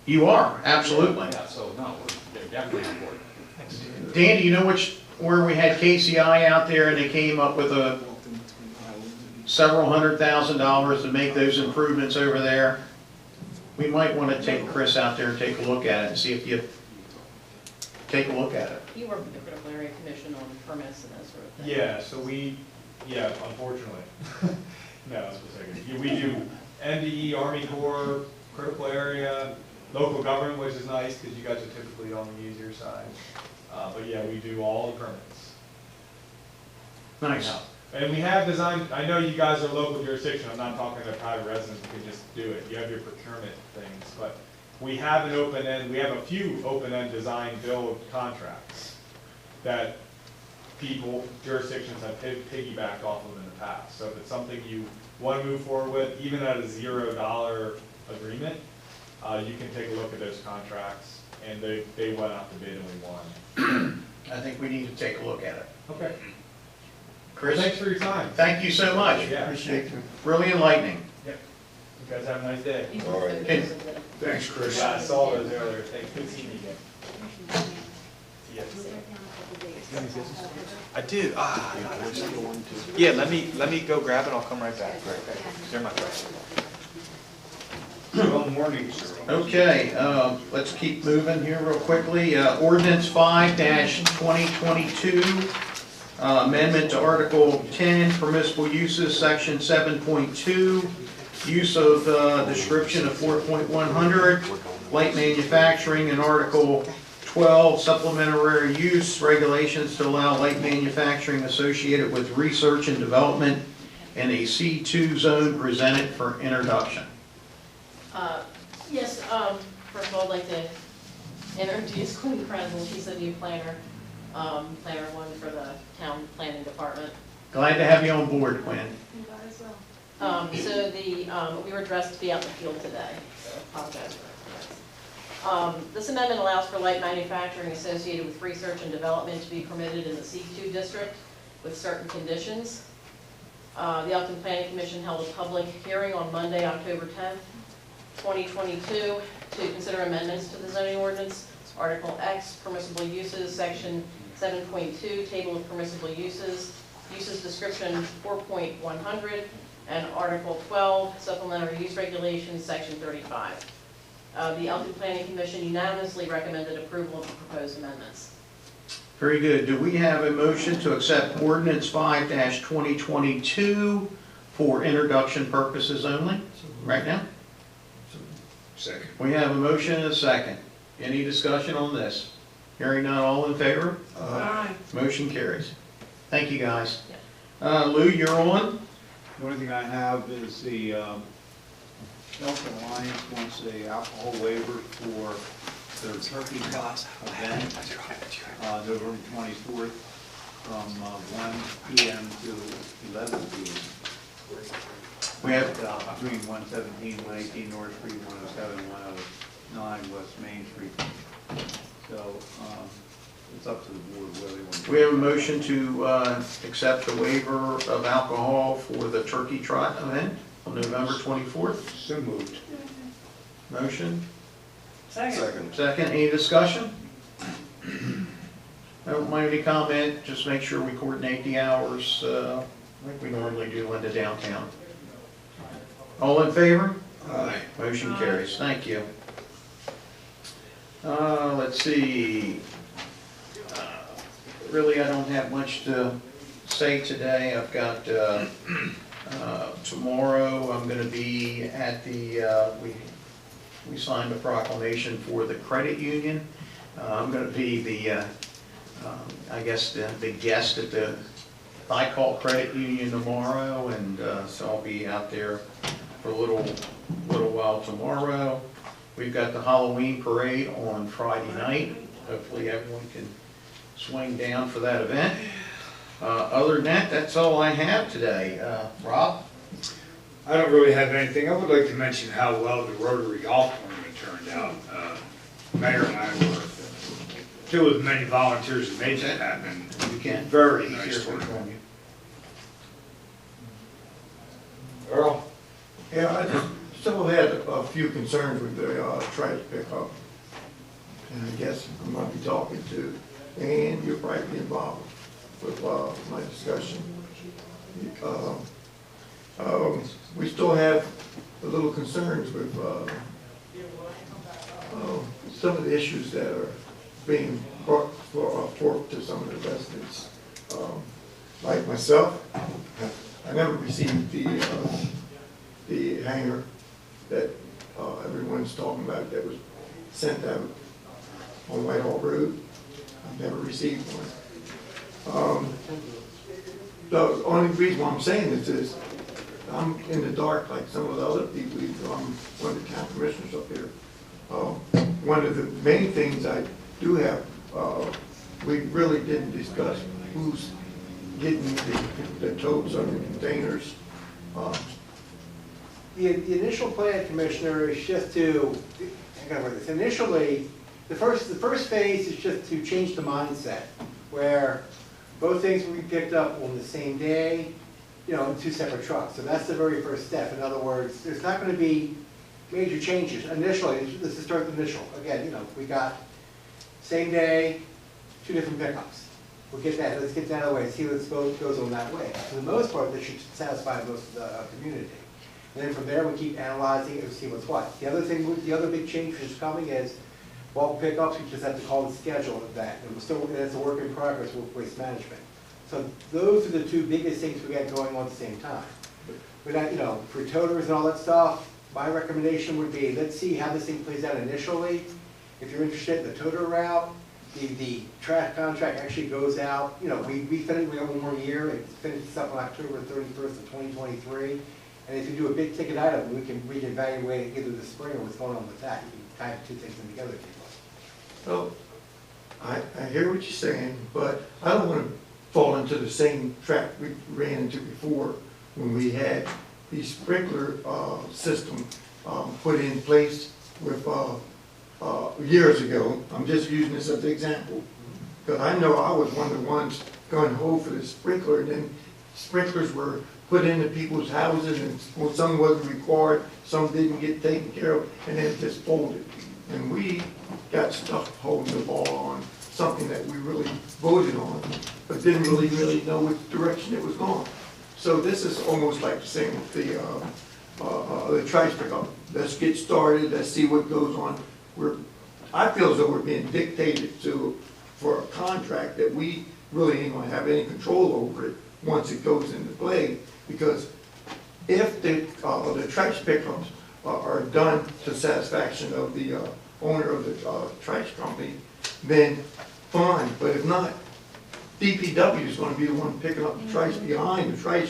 You are, absolutely. Yeah, so no, we're definitely on board. Dan, do you know where we had KCI out there and they came up with several $100,000 to make those improvements over there? We might want to take Chris out there and take a look at it and see if you take a look at it. You work with the critical area commission on permits and that sort of thing. Yeah, unfortunately. No, we do NDE, Army Corps, critical area, local government, which is nice because you guys are typically on the easier side. But yeah, we do all the permits. Nice. And we have designed, I know you guys are local jurisdiction, I'm not talking to private residents who can just do it. You have your procurement things, but we have an open-end, we have a few open-end design build contracts that people, jurisdictions have piggybacked off of in the past. So if it's something you want to move forward with, even at a $0 agreement, you can take a look at those contracts, and they went out to bid and we won. I think we need to take a look at it. Okay. Chris? Thanks for your time. Thank you so much. Yeah. Appreciate it. Really enlightening. Yep. You guys have a nice day. All right. Thanks, Chris. Yeah, I saw those earlier. Thanks. Good seeing you again. Yes. I do. Yeah, let me go grab it. I'll come right back. They're my question. Good morning, sir. Okay, let's keep moving here real quickly. Ordinance 5-2022, amendment to Article 10, permissible uses, Section 7.2, use of description of 4.100, light manufacturing, and Article 12, supplementary use regulations to allow light manufacturing associated with research and development in a C2 zone presented for introduction. Yes, first of all, I'd like to introduce Quinn Krenzel. She's the new planner, planner one for the town planning department. Glad to have you on board, Quinn. So we were dressed to be out in the field today, so apologize for that. This amendment allows for light manufacturing associated with research and development to be permitted in the C2 district with certain conditions. The Elkton Planning Commission held a public hearing on Monday, October 10th, 2022, to consider amendments to the zoning ordinance. Article X, permissible uses, section 7.2, table of permissible uses, uses description 4.100, and Article 12, supplementary use regulations, section 35. The Elkton Planning Commission unanimously recommended approval of the proposed amendments. Very good. Do we have a motion to accept ordinance 5-2022 for introduction purposes only, right now? Second. We have a motion and a second. Any discussion on this? Hearing none, all in favor? Aye. Motion carries. Thank you, guys. Lou, you're on. The only thing I have is the Elkton Alliance wants a alcohol waiver for their turkey trot event, November 24th, from 1 p.m. to 11 p.m. We have Between 117, 118 North Street, 107, 109 West Main Street. So it's up to the board whether they want to. We have a motion to accept the waiver of alcohol for the turkey trot event on November 24th. So moved. Motion, Second. second, any discussion? I don't mind any comment, just make sure we coordinate the hours like we normally do in the downtown. All in favor? Aye. Motion carries, thank you. Let's see. Really, I don't have much to say today. I've got, tomorrow, I'm gonna be at the, we signed a proclamation for the credit union. I'm gonna be the, I guess, the guest at the Call Credit Union tomorrow, and so I'll be out there for a little while tomorrow. We've got the Halloween parade on Friday night. Hopefully everyone can swing down for that event. Other than that, that's all I have today. Rob? I don't really have anything. I would like to mention how well the Rotary Golf Tournament turned out. Mayor and I were two of the many volunteers that made that happen. You can. Very Easier nice for tournament. you. Earl? Yeah, I just still had a few concerns with the trash pickup. And I guess I'm gonna be talking to, and you'll probably be involved with my discussion. We still have a little concerns with some of the issues that are being brought forth to some of the residents. Like myself, I never received the hanger that everyone's talking about that was sent out on Whitehall Road. I've never received one. The only reason why I'm saying this is I'm in the dark like some of the other people. I'm one of the county commissioners up here. One of the main things I do have, we really didn't discuss who's getting the totes or the containers. The initial plan, Commissioner, is just to, I gotta word this, initially, the first phase is just to change the mindset, where both things will be picked up on the same day, you know, in two separate trucks. So that's the very first step. In other words, there's not gonna be major changes initially. This is start initial. Again, you know, we got same day, two different pickups. We'll get that, let's get that out of the way, see what goes on that way. For the most part, this should satisfy most of the community. And then from there, we keep analyzing it and see what's what. The other thing, the other big change that's coming is bulk pickups. We just have to call the schedule of that. And we're still, it's a work in progress with waste management. So those are the two biggest things we got going on at the same time. But you know, for toters and all that stuff, my recommendation would be, let's see how this thing plays out initially. If you're interested in the toter route, the trash contract actually goes out, you know, we finished, we have one more year, it finishes up on October 31st of 2023. And if you do a big ticket item, we can reevaluate it either this spring or what's going on with that. You can tie the two things in together if you Well, I hear what you're saying, but I don't want to fall into the same trap we ran into before when we had the sprinkler system put in place with years ago, I'm just using this as an example, because I know I was one of the ones going ho for the sprinkler, and then sprinklers were put into people's houses, and well, some wasn't required, some didn't get taken care of, and then it just folded. And we got stuck holding the ball on something that we really voted on, but didn't really know which direction it was going. So this is almost like the same with the trash pickup. Let's get started, let's see what goes on. I feel as though we're being dictated to for a contract that we really ain't gonna have any control over it once it goes into play, because if the trash pickups are done to satisfaction of the owner of the trash company, then fine, but if not, DPW is gonna be the one picking up the trash behind the trash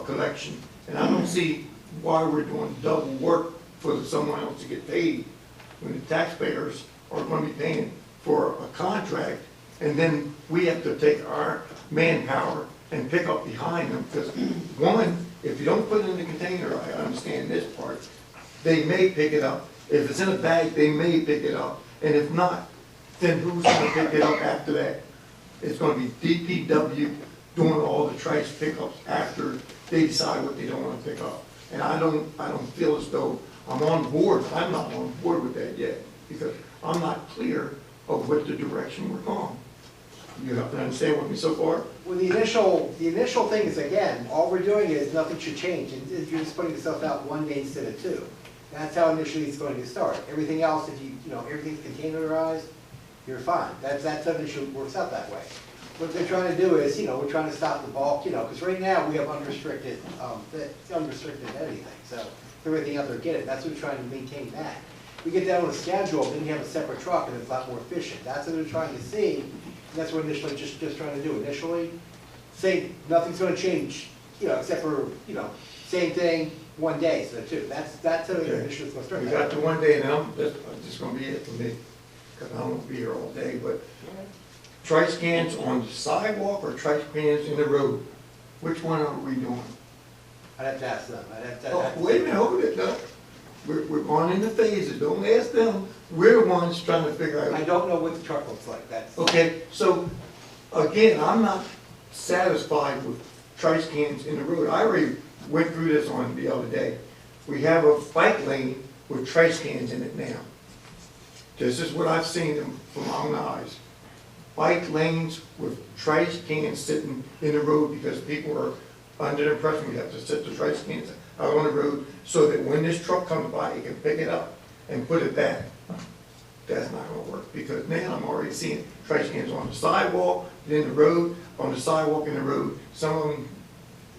collection, and I don't see why we're doing double work for someone else to get paid when the taxpayers are gonna be paying for a contract, and then we have to take our manpower and pick up behind them, because one, if you don't put it in the container, I understand this part, they may pick it up. If it's in a bag, they may pick it up, and if not, then who's gonna pick it up after that? It's gonna be DPW doing all the trash pickups after they decide what they don't wanna pick up. And I don't feel as though I'm on board, I'm not on board with that yet, because I'm not clear of what the direction we're going. You have to understand with me so far? Well, the initial thing is, again, all we're doing is nothing should change. You're just putting yourself out one day instead of two. That's how initially it's going to start. Everything else, if everything's containerized, you're fine. That's how it initially works out that way. What they're trying to do is, we're trying to stop the bulk, because right now we have unrestricted anything. So everything out there, get it. That's what we're trying to maintain that. We get down on a schedule, then you have a separate truck, and it's a lot more efficient. That's what they're trying to see. And that's what initially just trying to do. Initially, say nothing's going to change, except for same thing, one day instead of two. That's how the initially it's going to start. We got to one day, and that's just going to be it for me, because I won't be here all day. But trash cans on the sidewalk or trash cans in the road, which one are we doing? I'd have to ask them. Wait a minute, hold it up. We're going into phases. Don't ask them. We're the ones trying to figure out. I don't know what the truck looks like. That's okay. So again, I'm not satisfied with trash cans in the road. I already went through this on the other day. We have a bike lane with trash cans in it now. This is what I've seen from my own eyes. Bike lanes with trash cans sitting in the road because people are under the impression we have to set the trash cans out on the road so that when this truck comes by, it can pick it up and put it back. That's not gonna work, because now I'm already seeing trash cans on the sidewalk, in the road, on the sidewalk in the road, some of them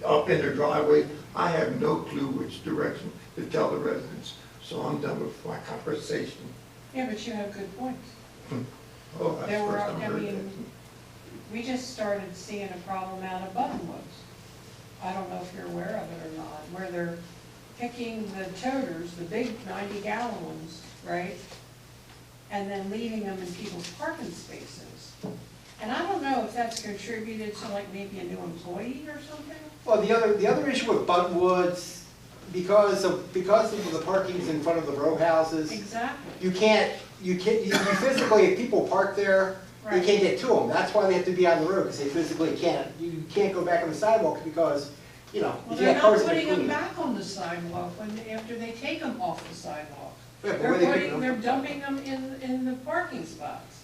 up in their driveway. I have no clue which direction to tell the residents, so I'm done with my conversation. Yeah, but you have good points. Oh, that's There were, first time I heard mean, we just started seeing a problem out of Buttonwoods. I don't know if you're aware of it or not, where they're picking the toters, the big 90-gallon ones, right? And then leaving them in people's parking spaces. And I don't know if that's contributed to like maybe a new employee or something? Well, the other issue with Buttonwoods, because of the parkings in front of the row houses. Exactly. You physically, if people park there, Right. you can't get to them. That's why they have to be on the road, because they physically can't. You can't go back on the sidewalk because, Well, you they're have not cars in putting them between. back on the sidewalk after they take them off the sidewalk. Yeah, but where they picking them They're up? dumping them in the parking spots.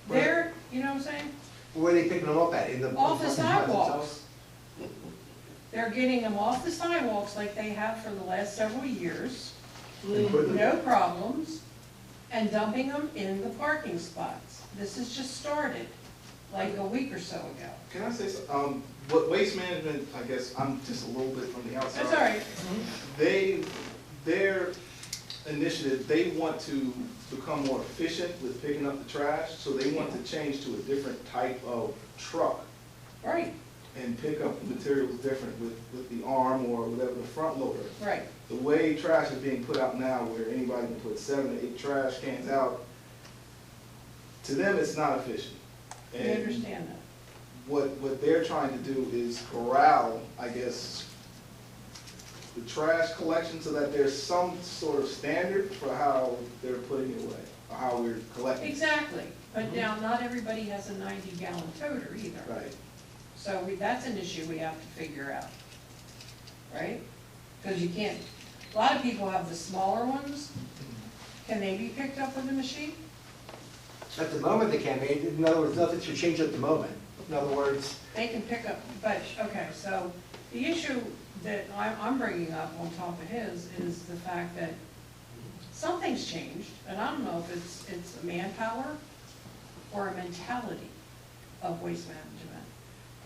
Where? They're, you know what I'm saying? Where are they picking them up at? In the Off the parking spots sidewalks. themselves? They're getting them off the sidewalks like they have for the last several years, And put them- no problems, and dumping them in the parking spots. This has just started, like a week or so ago. Can I say something? What Waste Management, I guess, I'm just a little bit from the outside. That's all right. Their initiative, they want to become more efficient with picking up the trash, so they want to change to a different type of truck Right, and pick up the materials different with the arm or whatever, the front loader. right. The way trash is being put out now, where anybody can put 7 to 8 trash cans out, to them, it's not efficient. I And understand that. what they're trying to do is corral, I guess, the trash collection so that there's some sort of standard for how they're putting it away. how we're collecting. Exactly, but now not everybody has a 90-gallon toter either. Right. So that's an issue we have to figure out, right? Because you can't, a lot of people have the smaller ones. Can they be picked up with a machine? At the moment, they can be. In other words, nothing should change at the moment. In other words, They can pick up, but, okay, so the issue that I'm bringing up on top of his is the fact that something's changed, and I don't know if it's a manpower or a mentality of waste management,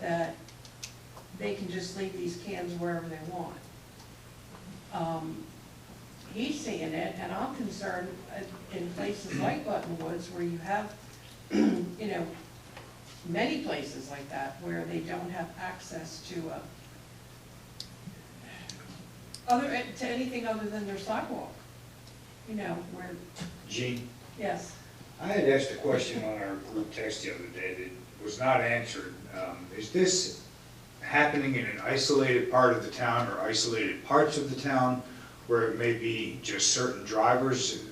that they can just leave these cans wherever they want. He's seeing it, and I'm concerned in places like Buttonwoods where you have, you know, many places like that where they don't have access to anything other than their sidewalk. You know, where, Gene, yes. I had asked a question on our group text the other day that was not answered. Is this happening in an isolated part of the town or isolated parts of the town where it may be just certain drivers?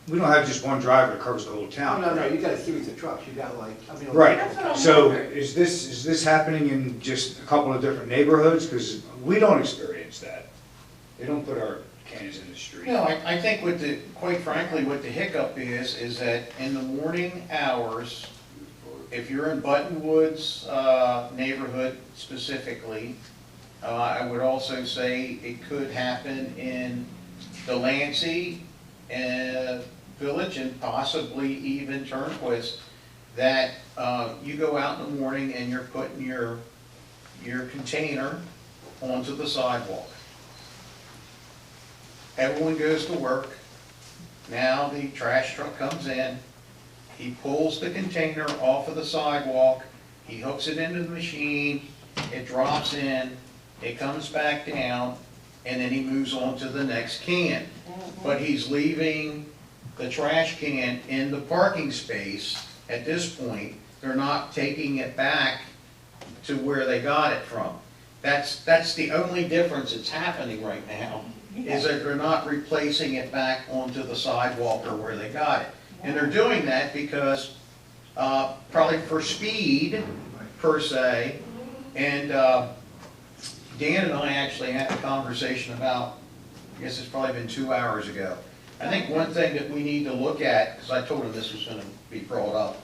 We don't have just one driver that covers the whole town. no, you got a series of trucks. You got like, I mean. Right, That's what I'm so wondering. is this happening in just a couple of different neighborhoods? Because we don't experience that. They don't put our cans in the street. No, I think what the, quite frankly, what the hiccup is that in the morning hours, if you're in Buttonwoods neighborhood specifically, I would also say it could happen in Delancey Village and possibly even Turnquist, that you go out in the morning and you're putting your container onto the sidewalk. Everyone goes to work. Now the trash truck comes in. He pulls the container off of the sidewalk. He hooks it into the machine. It drops in. It comes back down. And then he moves on to the next can. But he's leaving the trash can in the parking space at this point. They're not taking it back to where they got it from. That's the only difference that's happening right now, is that they're not replacing it back onto the sidewalk or where they got it. And they're doing that because, probably for speed, per se, and Dan and I actually had a conversation about, I guess it's probably been 2 hours ago. I think one thing that we need to look at, because I told him this was gonna be brought up,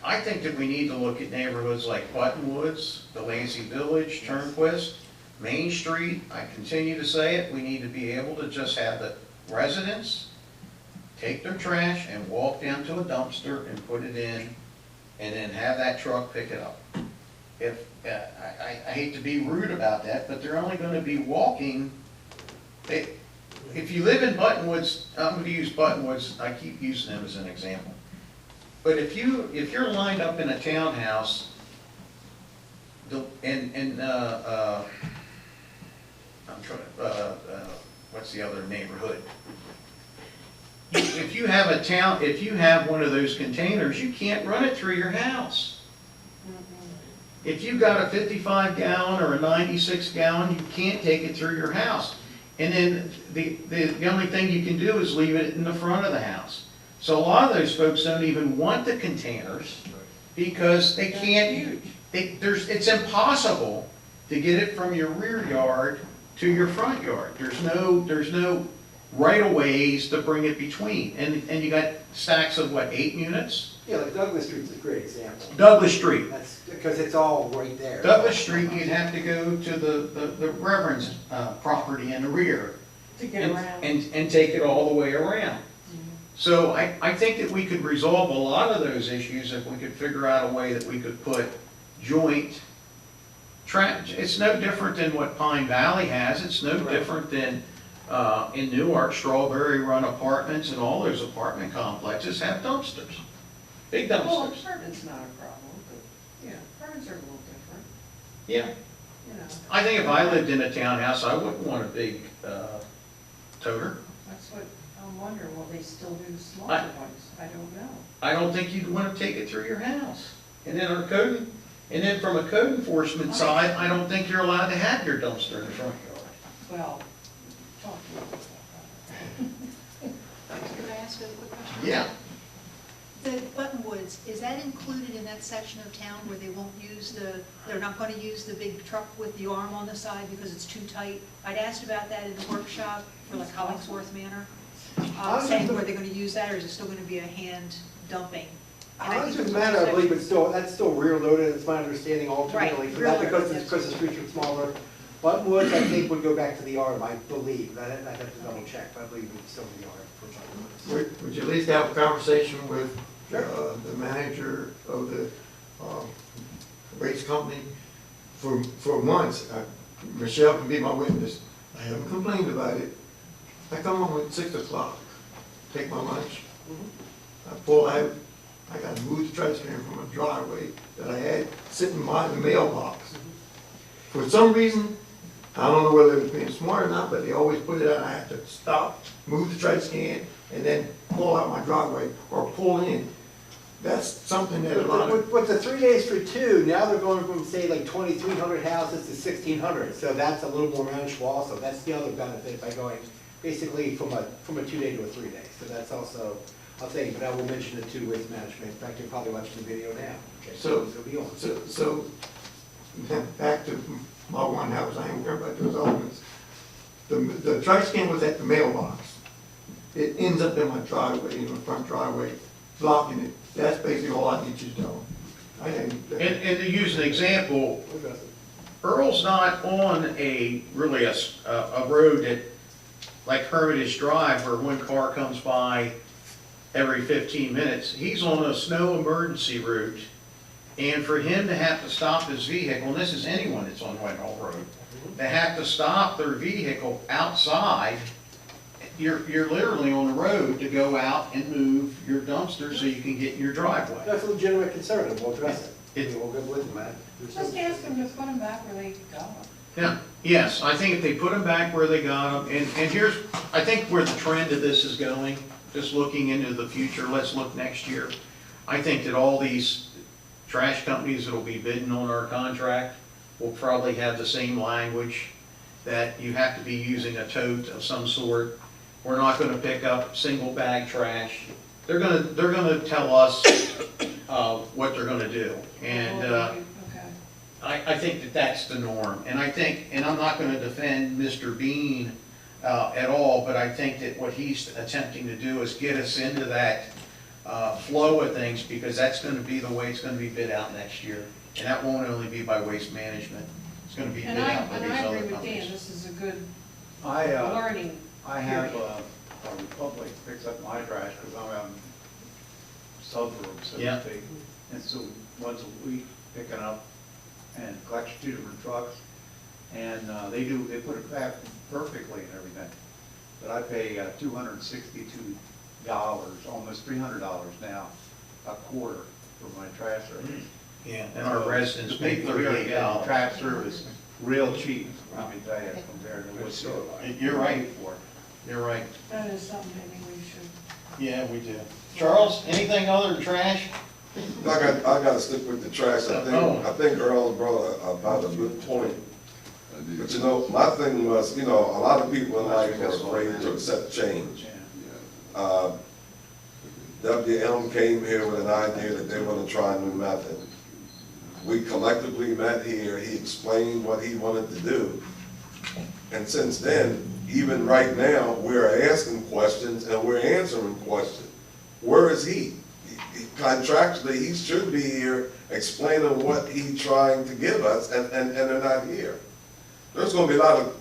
I think that we need to look at neighborhoods like Buttonwoods, Delancey Village, Turnquist, Main Street. I continue to say it, we need to be able to just have the residents take their trash and walk down to a dumpster and put it in, and then have that truck pick it up. If, I hate to be rude about that, but they're only gonna be walking, if you live in Buttonwoods, I'm gonna use Buttonwoods, I keep using them as an example. But if you're lined up in a townhouse, I'm trying, what's the other neighborhood? If you have one of those containers, you can't run it through your house. If you've got a 55-gallon or a 96-gallon, you can't take it through your house. And then the only thing you can do is leave it in the front of the house. So a lot of those folks don't even want the containers because they can't, it's impossible to get it from your rear yard to your front yard. There's no right-of-ways to bring it between. And you got stacks of what, 8 units? Yeah, like Douglas Street's a great example. Douglas Street. That's because it's all right there. Douglas Street, you'd have to go to the Reverend's property in the rear. To get around. And take it all the way around. So I think that we could resolve a lot of those issues if we could figure out a way that we could put joint trash. It's no different than what Pine Valley has. It's no different than in Newark, Strawberry Run Apartments and all those apartment complexes have dumpsters. Big dumpsters. Well, apartment's not a problem, but, yeah, apartments are a little different, Yeah. you know. I think if I lived in a townhouse, I wouldn't want a big toter. That's what I'm wondering, will they still do smaller ones? I don't know. I don't think you'd want to take it through your house. And then from a code enforcement side, I don't think you're allowed to have your dumpster in the front yard. Well, talk to me about that. ask a quick question? Yeah. The Buttonwoods, is that included in that section of town where they won't use they're not going to use the big truck with the arm on the side because it's too tight? I'd asked about that in the workshop for like Hollingsworth Manor, saying were they going to use that, or is it still going to be a hand dumping? And I think Hollingsworth there's Manor, I believe, section- that's still rear loaded, it's my understanding ultimately. Right, For that, rear because loaded, because the streets are smaller. Buttonwoods, I think, would go back to the yard, I believe. I have to double check, but I believe it's still the yard for Buttonwoods. Would you at least have a conversation with the manager of the waste company? For months, Michelle can be my witness, I haven't complained about it. I come home at 6 o'clock, take my lunch, I pull out, I got to move the trash can from a driveway that I had sitting by the mailbox. For some reason, I don't know whether it was being smart or not, but they always put it out, I have to stop, move the trash can, and then pull out my driveway or pull in. That's something that a lot of. With the 3 days for two, now they're going from, say, like 2,300 houses to 1,600. So that's a little more manageable also. That's the other benefit by going basically from a 2 day to a 3 day. So that's also, I'll say, but I will mention it to waste management. In fact, you're probably watching the video now. Okay, So, it'll be on. so, back to my one house, I ain't worried about those elements. The trash can was at the mailbox. It ends up in my driveway, in my front driveway, blocking it. That's basically all I need you to know. And to use an example, Earl's not on really a road that, like Hermitage Drive, where one car comes by every 15 minutes. He's on a snow emergency route, and for him to have to stop his vehicle, and this is anyone that's on Whitehall Road, to have to stop their vehicle outside, you're literally on the road to go out and move your dumpster so you can get in your driveway. That's a legitimate concern, and we'll address it. We'll go with them, man. Just ask them to put them back where they go. Yeah, yes, I think if they put them back where they got them, and here's, I think where the trend of this is going, just looking into the future, let's look next year. I think that all these trash companies that'll be bidding on our contract will probably have the same language, that you have to be using a tote of some sort. We're not gonna pick up single bag trash. They're gonna tell us what they're gonna do. And I think that that's the norm. And I think, and I'm not gonna defend Mr. Bean at all, but I think that what he's attempting to do is get us into that flow of things, because that's gonna be the way it's gonna be bid out next year. And that won't only be by Waste Management. It's gonna be bid out by these other companies. And I agree with Dan, this is a good I learning. I have a Republic picks up my trash because I'm out in suburbs, so Yeah. to speak. And so once a week, picking up and collects 2 different trucks. And they put it back perfectly and everything. But I pay $262, almost $300 now, a quarter for my trash service. Yeah, and our residents pay We are getting $38. trash service real cheap, let me tell you, compared to what's You're right. You're right. That is something maybe we should. Yeah, we do. Charles, anything other than trash? I gotta stick with the trash. I think Earl brought about a good point. But you know, my thing was, you know, a lot of people in life are afraid to accept change. WM came here with an idea that they want to try a new method. We collectively met here, he explained what he wanted to do. And since then, even right now, we're asking questions and we're answering questions. Where is he? Contractually, he should be here explaining what he's trying to give us, and they're not here. There's gonna be a lot of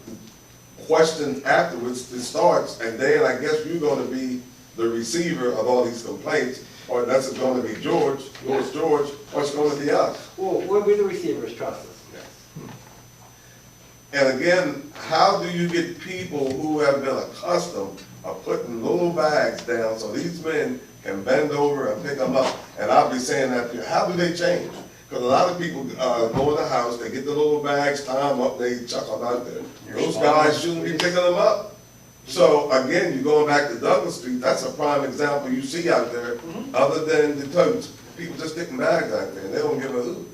questions afterwards that starts, and then I guess you're gonna be the receiver of all these complaints, or that's gonna be George, or it's gonna be us. Well, we'll be the receivers, trust us. And again, how do you get people who have been accustomed of putting little bags down so these men can bend over and pick them up? And I'll be saying that, how do they change? Because a lot of people go in the house, they get the little bags, tie them up, they chuck them out there. Those guys shouldn't be picking them up. So again, you're going back to Douglas Street, that's a prime example you see out there, other than the totes. People just sticking bags out there, and they don't give a hoot.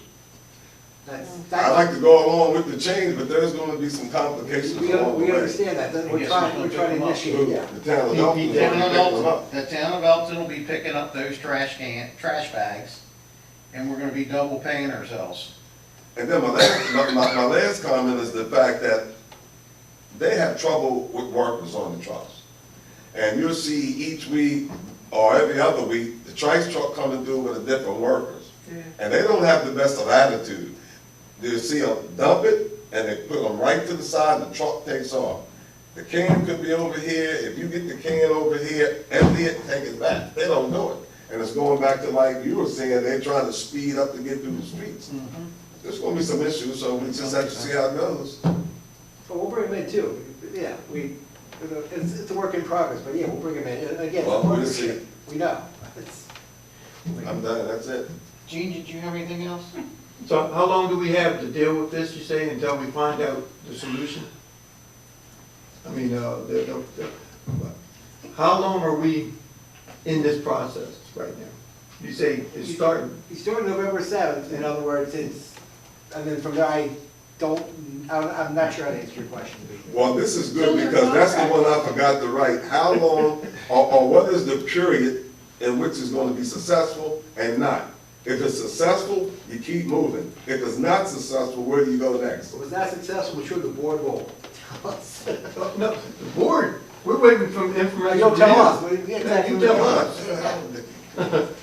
I like to go along with the change, but there's gonna be some complications along the We way. understand that, we're trying to initiate, yeah. The town of Elkton. The town of Elkton will be picking up those trash bags, and we're gonna be double paying ourselves. And then my last comment is the fact that they have trouble with workers on the trucks. And you'll see each week or every other week, the trash truck coming through with a different workers. And they don't have the best of attitude. They'll see them dump it, and they put them right to the side, and the truck takes off. The can could be over here, if you get the can over here, empty it, take it back. They don't do it. And it's going back to like you were saying, they're trying to speed up to get through the streets. There's gonna be some issues, so we just have to see how it goes. But we'll bring them in too, yeah, it's a work in progress, but yeah, we'll bring them in, and again, Well, it's a we'll partnership, see. we know. I'm done, that's it. Gene, did you have anything else? So how long do we have to deal with this, you say, until we find out the solution? I mean, how long are we in this process right now? You say it's starting, You started November 7th, in other words, and then from there, I'm not sure how to answer your question. Well, this is good because that's the one I forgot to write. How long, or what is the period in which it's gonna be successful and not? If it's successful, you keep moving. If it's not successful, where do you go next? If it was not successful, I'm sure the board will tell us. no, the board, we're waiting for information. You'll tell us. You tell us.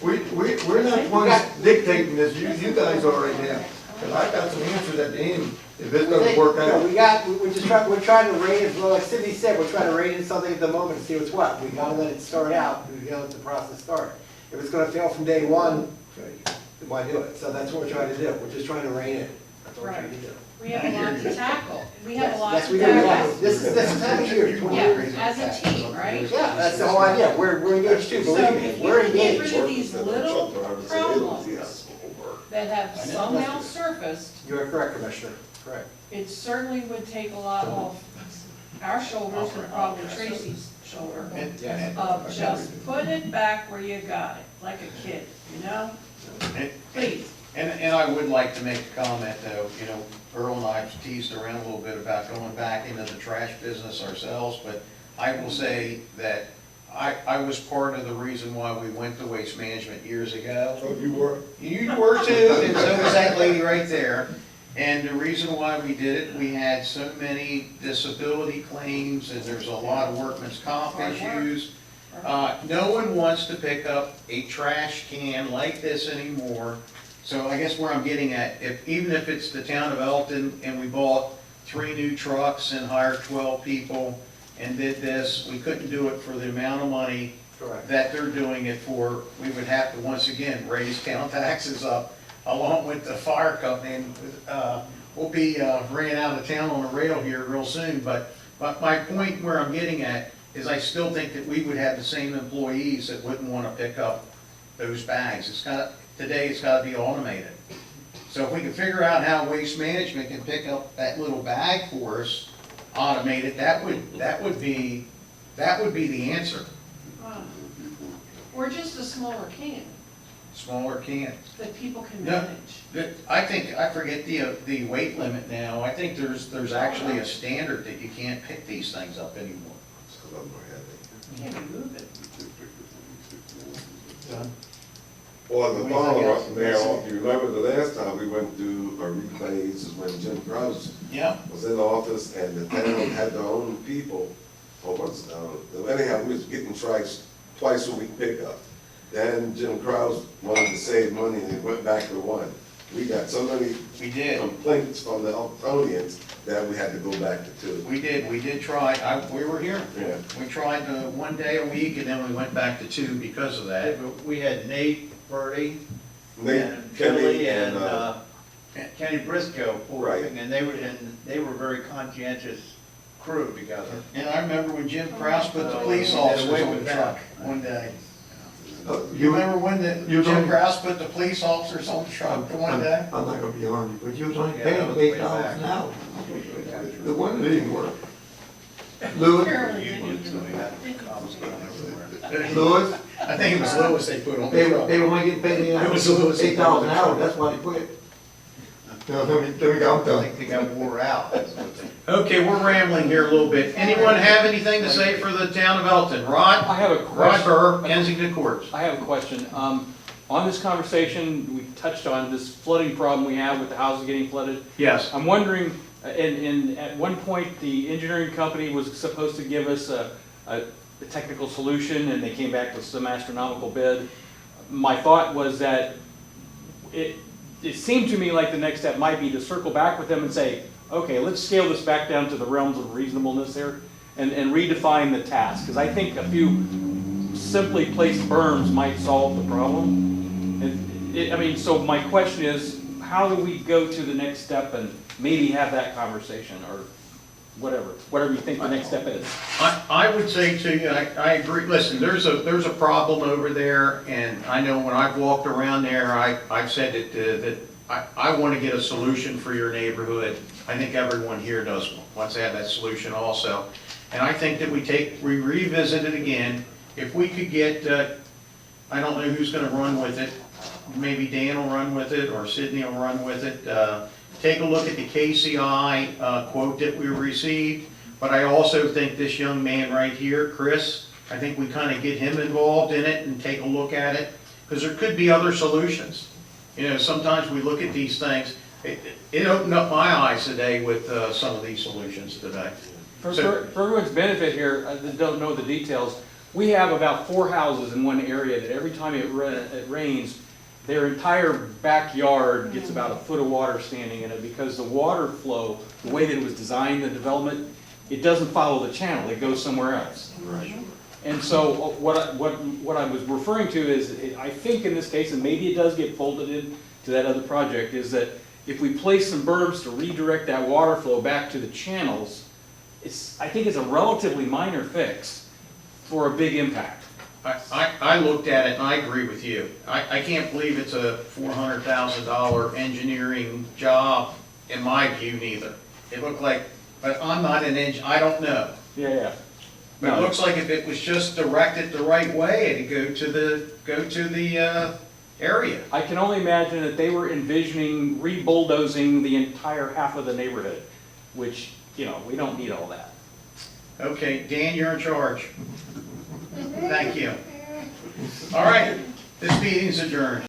We're not the ones dictating this, you guys are right now. Because I got some answers at the end, if it's gonna work out. We're trying to rein in, well, like Cindy said, we're trying to rein in something at the moment and see what's what. We gotta let it start out, we gotta let the process start. If it's gonna fail from day one, then why do it? So that's what we're trying to do, we're just trying to rein in. That's what we're trying to do. We have a lot to tackle. We have a lot Yes, to we do, tackle. yeah. This is time of year. Yeah, as a team, right? Yeah, that's the whole idea, we're engaged too, So believe me, if we're you get engaged. rid of these little problems that have somehow surfaced, You're correct, Commissioner, correct. it certainly would take a lot off our shoulders and probably Tracy's shoulder of just put it back where you got it, like a kid, you know? Please. And I would like to make a comment though, you know, Earl and I have teased around a little bit about going back into the trash business ourselves, but I will say that I was part of the reason why we went to Waste Management years ago. Oh, you were? You were too, and so was that lady right there. And the reason why we did it, we had so many disability claims, and there's a lot of workman's comp issues. No one wants to pick up a trash can like this anymore. So I guess where I'm getting at, even if it's the town of Elkton and we bought 3 new trucks and hired 12 people and did this, we couldn't do it for the amount of money that they're doing it for. We would have to, once again, raise town taxes up along with the fire company. And we'll be ran out of town on the rail here real soon. But my point where I'm getting at is I still think that we would have the same employees that wouldn't want to pick up those bags. Today it's got to be automated. So if we can figure out how Waste Management can pick up that little bag for us, automated, that would be the answer. Or just a smaller can Smaller can. that people can No, manage. I forget the weight limit now. I think there's actually a standard that you can't pick these things up anymore. Can't be moving. Or the follow-up, Mayor, if you remember the last time we went through a replays is when Jim Krause was in office and the town had their own people, anyhow, we was getting twice a week pickup. Then Jim Krause wanted to save money and he went back to 1. We got so many complaints from the Elktonians that we had to go back to 2. We did try, we were here. Yeah. We tried 1 day a week and then we went back to 2 because of that. We had Nate Purdy, Nate, and Kenny, Billy, and, Kenny Briscoe, Right. and they were very conscientious crew together. And I remember when Jim Krause put the police officers on the truck one day. You remember when Jim Krause put the police officers on the truck one day? I'm not gonna be on you, but you was only paying them $8 an hour. The one that didn't work. Louis? I think it was Louis they put on the They truck. were only getting paid It was Louis. $8 an hour, that's why they quit. No, let me go, I'm I done. think they got wore out. Okay, we're rambling here a little bit. Anyone have anything to say for the town of Elkton? Rod? I have a Rod question. Burr, Kensington Courts. I have a question. On this conversation, we touched on this flooding problem we have with the houses getting flooded. Yes. I'm wondering, and at one point, the engineering company was supposed to give us a technical solution, and they came back with some astronomical bid. My thought was that it seemed to me like the next step might be to circle back with them and say, okay, let's scale this back down to the realms of reasonableness here and redefine the task. Because I think a few simply placed berms might solve the problem. And so my question is, how do we go to the next step and maybe have that conversation, or whatever you think the next step is? I would say to you, I agree. Listen, there's a problem over there, and I know when I've walked around there, I've said that I want to get a solution for your neighborhood. I think everyone here wants to have that solution also. And I think that we revisit it again. If we could get, I don't know who's going to run with it. Maybe Dan will run with it, or Sydney will run with it. Take a look at the KCI quote that we received. But I also think this young man right here, Chris, I think we kind of get him involved in it and take a look at it, because there could be other solutions. You know, sometimes we look at these things. It opened up my eyes today with some of these solutions today. For everyone's benefit here, that don't know the details, we have about 4 houses in one area that every time it rains, their entire backyard gets about a foot of water standing in it, because the water flow, the way that it was designed, the development, it doesn't follow the channel, it goes somewhere else. Right. And so what I was referring to is, I think in this case, and maybe it does get folded into that other project, is that if we place some berms to redirect that water flow back to the channels, I think it's a relatively minor fix for a big impact. I looked at it and I agree with you. I can't believe it's a $400,000 engineering job, in my view, neither. It looked like, but I'm not an engineer, I don't know. Yeah. But it looks like if it was just directed the right way, it'd go to the area. I can only imagine that they were envisioning re-bulldozing the entire half of the neighborhood, which, we don't need all that. Okay, Dan, you're in charge. Thank you. All right, this meeting's adjourned.